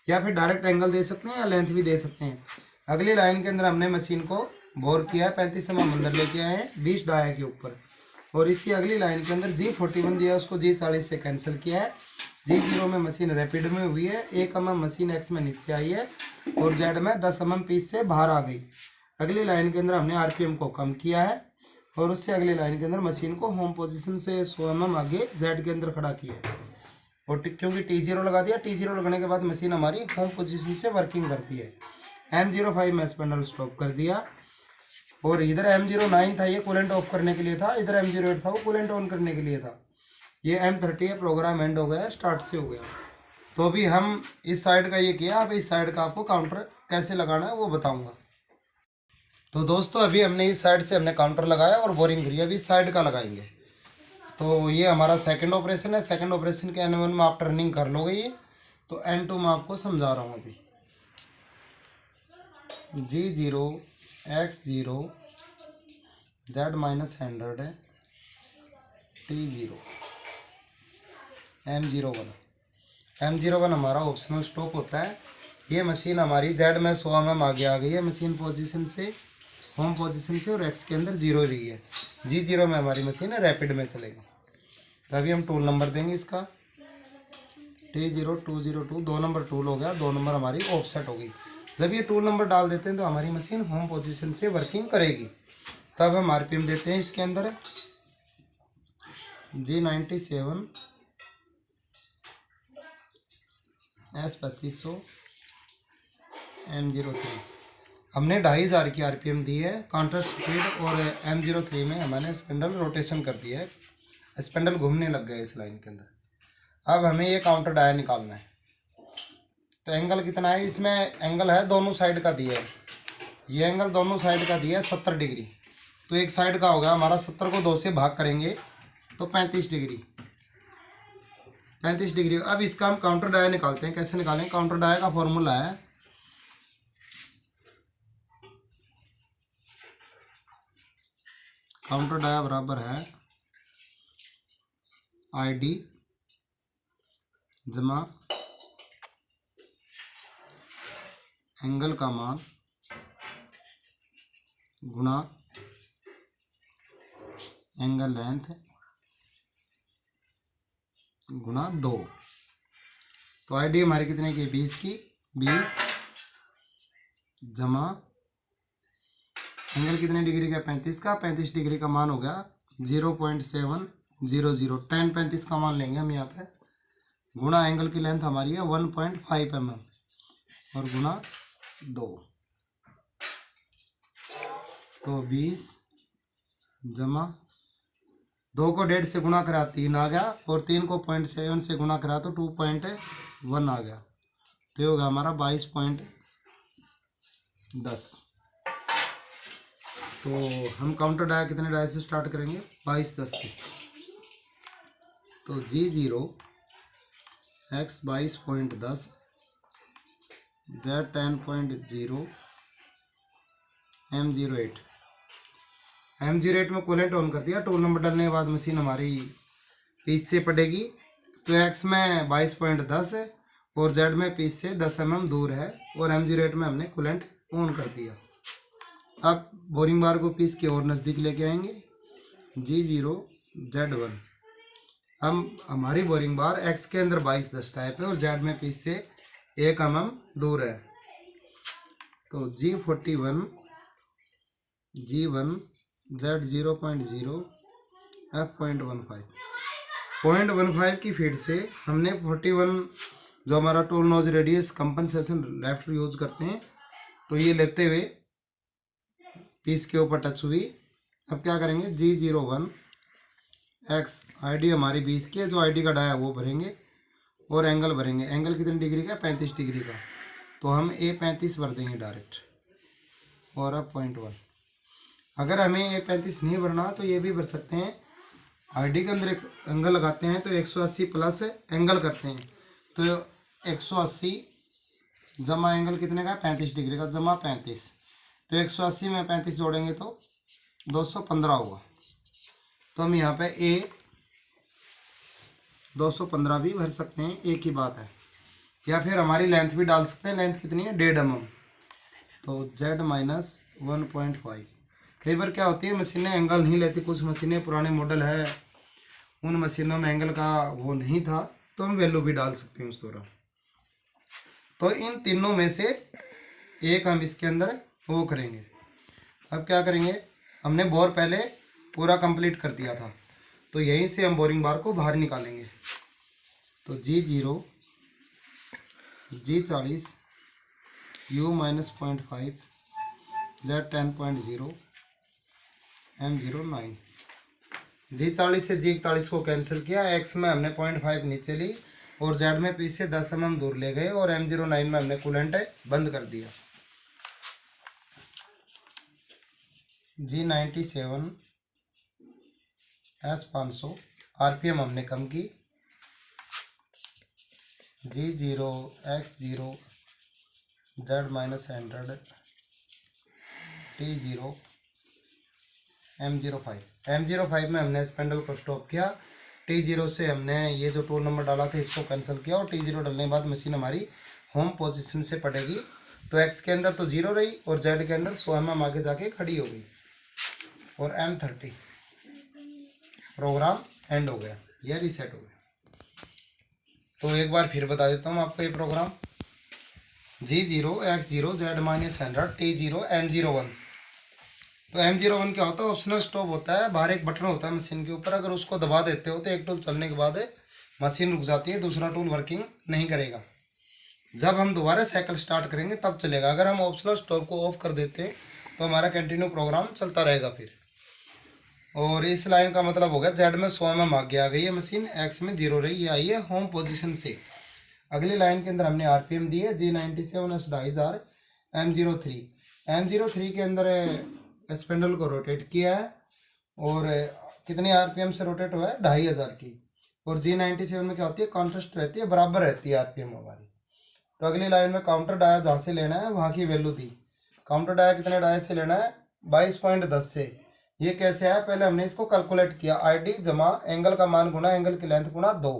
या फिर डायरेक्ट एंगल दे सकते हैं या लेंथ भी दे सकते हैं। अगली लाइन के अंदर हमने मशीन को बोर किया है, 35 जमा अंदर लेके आए हैं 20 डाया के ऊपर। और इसी अगली लाइन के अंदर G41 दिया, उसको G40 से कैंसिल किया है। G0 में मशीन रैपिड में हुई है, 1 mm मशीन X में नीचे आई है और Z में 10 mm पीस से बाहर आ गई। अगली लाइन के अंदर हमने RPM को कम किया है और उससे अगली लाइन के अंदर मशीन को होम पोजीशन से 100 mm आगे Z के अंदर खड़ा किया है। और क्योंकि T0 लगा दिया, T0 लगाने के बाद मशीन हमारी होम पोजीशन से वर्किंग करती है। M05 में स्पिंडल स्टॉप कर दिया। और इधर M09 था, ये कूलेंट ऑफ करने के लिए था। इधर M08 था, वो कूलेंट ऑन करने के लिए था। ये M30 है, प्रोग्राम एंड हो गया, स्टार्ट से हो गया। तो अभी हम इस साइड का ये किया, अब इस साइड का आपको काउंटर कैसे लगाना है वो बताऊंगा। तो दोस्तों अभी हमने इस साइड से हमने काउंटर लगाया और बोरिंग करी, अभी इस साइड का लगाएंगे। तो ये हमारा सेकंड ऑपरेशन है। सेकंड ऑपरेशन के N1 में आप टर्निंग कर लोगे ये, तो N2 में आपको समझा रहा हूँ। अभी G0 X0 Z -100 है, T0 M01 हमारा ऑप्शनल स्टॉप होता है। ये मशीन हमारी Z में 100 mm आगे आ गई है मशीन पोजीशन से, होम पोजीशन से, और X के अंदर 0 रही है। G0 में हमारी मशीन है रैपिड में चलेगी। तो अभी हम टूल नंबर देंगे इसका T0202, 2 नंबर टूल हो गया, 2 नंबर हमारी ऑफसेट हो गई। जब ये टूल नंबर डाल देते हैं तो हमारी मशीन होम पोजीशन से वर्किंग करेगी। तब हम RPM देते हैं इसके अंदर G97 S2500 M03। हमने 2500 की RPM दी है काउंटर स्पीड, और M03 में हमने स्पिंडल रोटेशन कर दिया है, स्पिंडल घूमने लग गया इस लाइन के अंदर। अब हमें ये काउंटर डाया निकालना है। तो एंगल कितना है इसमें? एंगल है दोनों साइड का दिया है, ये एंगल दोनों साइड का दिया है 70 डिग्री। तो एक साइड का होगा हमारा 70 को 2 से भाग करेंगे तो 35 डिग्री। 35 डिग्री। अब इसका हम काउंटर डाया निकालते हैं। कैसे निकालें? काउंटर डाया का फॉर्मूला है काउंटर डाया बराबर है ID जमा एंगल का मान गुणा एंगल लेंथ गुणा 2। तो ID हमारी कितने की? 20 की। 20 जमा एंगल कितने डिग्री का? 35 का। 35 डिग्री का मान हो गया 0.700। 10 का मान लेंगे हम यहाँ पे, गुणा एंगल की लेंथ हमारी है 1.5 mm और गुणा 2। तो 20 जमा 2 को 1.5 से गुणा करा 3 आ गया, और 3 को 0.7 से गुणा करा तो 2.1 आ गया। तो ये होगा हमारा 22.10। तो हम काउंटर डाया कितने डाया से स्टार्ट करेंगे? 22.10 से। तो G0 X 22.10 Z 10.0 M08। M08 में कूलेंट ऑन कर दिया। टूल नंबर डालने के बाद मशीन हमारी पीस से पड़ेगी। तो X में 22.10 है और Z में पीस से 10 mm दूर है, और M08 में हमने कूलेंट ऑन कर दिया। अब बोरिंग बार को पीस के और नज़दीक लेके आएंगे। G0 Z1। हम हमारी बोरिंग बार X के अंदर 22.10 टाइप है और Z में पीस से 1 mm दूर है। तो G41 G1 Z 0.0 F.15 की फीड से हमने 41 जो हमारा tool nose radius compensation left use करते हैं, तो ये लेते हुए पीस के ऊपर टच हुई। अब क्या करेंगे, G01 X ID हमारी 20 की है, जो ID का डाया वो भरेंगे और एंगल भरेंगे। एंगल कितने डिग्री का, 35 डिग्री का, तो हम A35 भर देंगे डायरेक्ट। और अब 0.1, अगर हमें A35 नहीं भरना तो ये भी भर सकते हैं। ID के अंदर एक एंगल लगाते हैं तो 180 प्लस एंगल करते हैं, तो 180 जमा एंगल कितने का, 35 डिग्री का, जमा 35, तो 180 में 35 जोड़ेंगे तो 215 होगा। तो हम यहाँ पे A 215 भी भर सकते हैं, एक ही बात है। या फिर हमारी लेंथ भी डाल सकते हैं, लेंथ कितनी है, 1.5 mm, तो Z माइनस 1.5। कई बार क्या होती है, मशीनें एंगल नहीं लेती, कुछ मशीनें पुराने मॉडल है, उन मशीनों में एंगल का वो नहीं था, तो हम वैल्यू भी डाल सकते हैं उस दौरान। तो इन तीनों में से एक हम इसके अंदर वो करेंगे। अब क्या करेंगे, हमने बोर पहले पूरा कंप्लीट कर दिया था, तो यहीं से हम बोरिंग बार को बाहर निकालेंगे। तो G0 G40 U minus 0.5 Z 10.0 M09। G40 से G41 को कैंसिल किया, X में हमने 0.5 नीचे ली और Z में P से 10 mm दूर ले गए और M09 में हमने कूलेंट बंद कर दिया। G97 S500 RPM हमने कम की। G0 X0 Z minus 100 T0 M05 में हमने स्पेंडल को स्टॉप किया। T0 से हमने ये जो टूल नंबर डाला था इसको कैंसिल किया और T0 डालने के बाद मशीन हमारी होम पोजीशन से पड़ेगी, तो X के अंदर तो 0 रही और Z के अंदर 100 mm आगे जाके खड़ी हो गई और M30 प्रोग्राम एंड हो गया, यह रीसेट हो गया। तो एक बार फिर बता देता हूँ आपको ये programme. G0 X0 Z minus 100 T0 M01। तो M01 क्या होता है, ऑप्शनल स्टॉप होता है, बाहर एक बटन होता है मशीन के ऊपर, अगर उसको दबा देते हो तो एक टूल चलने के बाद मशीन रुक जाती है, दूसरा टूल वर्किंग नहीं करेगा। जब हम दोबारा साइकिल स्टार्ट करेंगे तब चलेगा। अगर हम ऑप्शनल स्टॉप को ऑफ कर देते हैं तो हमारा कंटिन्यू प्रोग्राम चलता रहेगा फिर। और इस लाइन का मतलब हो गया Z में 100 mm आगे आ गई है मशीन, X में 0 रही, ये आई है होम पोजीशन से। अगली लाइन के अंदर हमने RPM दी है G97 S2500 M03 के अंदर स्पेंडल को रोटेट किया है और कितनी RPM से रोटेट हुआ है, 2500 की। और G97 में क्या होती है, कॉन्ट्रास्ट रहती है, बराबर रहती है RPM हमारी। तो अगली लाइन में काउंटर डाया जहाँ से लेना है वहाँ की वैल्यू दी। काउंटर डाया कितने डाया से लेना है, 22.10 से। ये कैसे है, पहले हमने इसको कैलकुलेट किया, ID जमा एंगल का मान गुना एंगल की लेंथ गुना 2।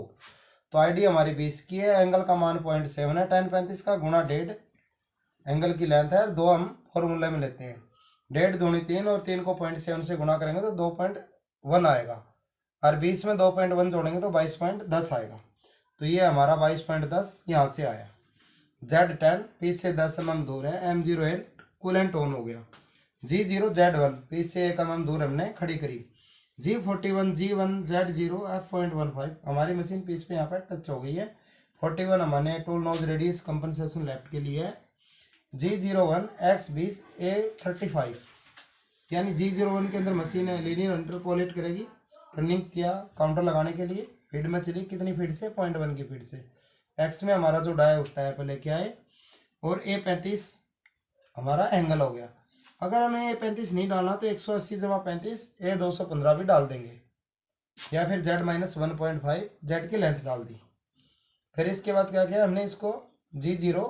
तो ID हमारी 20 की है, एंगल का मान 0.7 है, 1035 का गुना 1.5 एंगल की लेंथ है, 2 हम फॉर्मूले में लेते हैं, 1.5 दूनी 3 और 3 को 0.7 से गुना करेंगे तो 2.1 आएगा, और 20 में 2.1 जोड़ेंगे तो 22.10 आएगा। तो ये हमारा 22.10 यहाँ से आया। Z10 पीस से 10 mm दूर है, M08 कूलेंट ऑन हो गया। G0 Z1 पीस से 1 mm दूर हमने खड़ी करी। G41 G1 Z0 F.15 हमारी मशीन पीस पे यहाँ पर टच हो गई है। 41 हमारे tool nose radius compensation left के लिए है। G01 X20 A35 यानी G01 के अंदर मशीन लीनियर इंटरपोलेट करेगी। रनिंग किया काउंटर लगाने के लिए, फीड में चली कितनी फीड से, 0.1 की फीड से। X में हमारा जो डाया उस डाया पे लेके आए और A35 हमारा एंगल हो गया। अगर हमें A35 नहीं डालना तो 180 जमा 35 A215 भी डाल देंगे, या फिर Z माइनस 1.5 Z की लेंथ डाल दी। फिर इसके बाद क्या किया हमने, इसको G0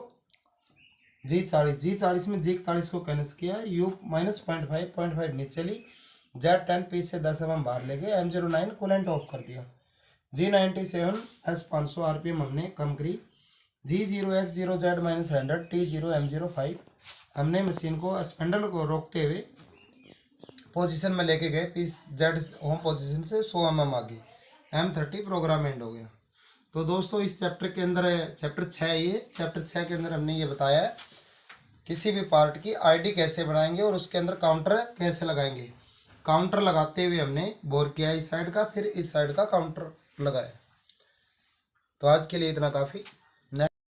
G40 में G41 को कैंसिल किया, U माइनस 0.5 नीचे ली, Z10 पीस से 10 mm बाहर ले गए, M09 कूलेंट ऑफ कर दिया। G97 S500 RPM हमने कम करी। G0 X0 Z minus 100 T0 M05 हमने मशीन को स्पेंडल को रोकते हुए पोजीशन में लेके गए, पीस Z होम पोजीशन से 100 mm आगे, M30 प्रोग्राम एंड हो गया। तो दोस्तों इस चैप्टर के अंदर चैप्टर 6 ये चैप्टर 6 के अंदर हमने ये बताया है किसी भी पार्ट की आईडी कैसे बनाएंगे और उसके अंदर काउंटर कैसे लगाएंगे। काउंटर लगाते हुए हमने बोर किया इस साइड का, फिर इस साइड का काउंटर लगाया। तो आज के लिए इतना काफ़ी।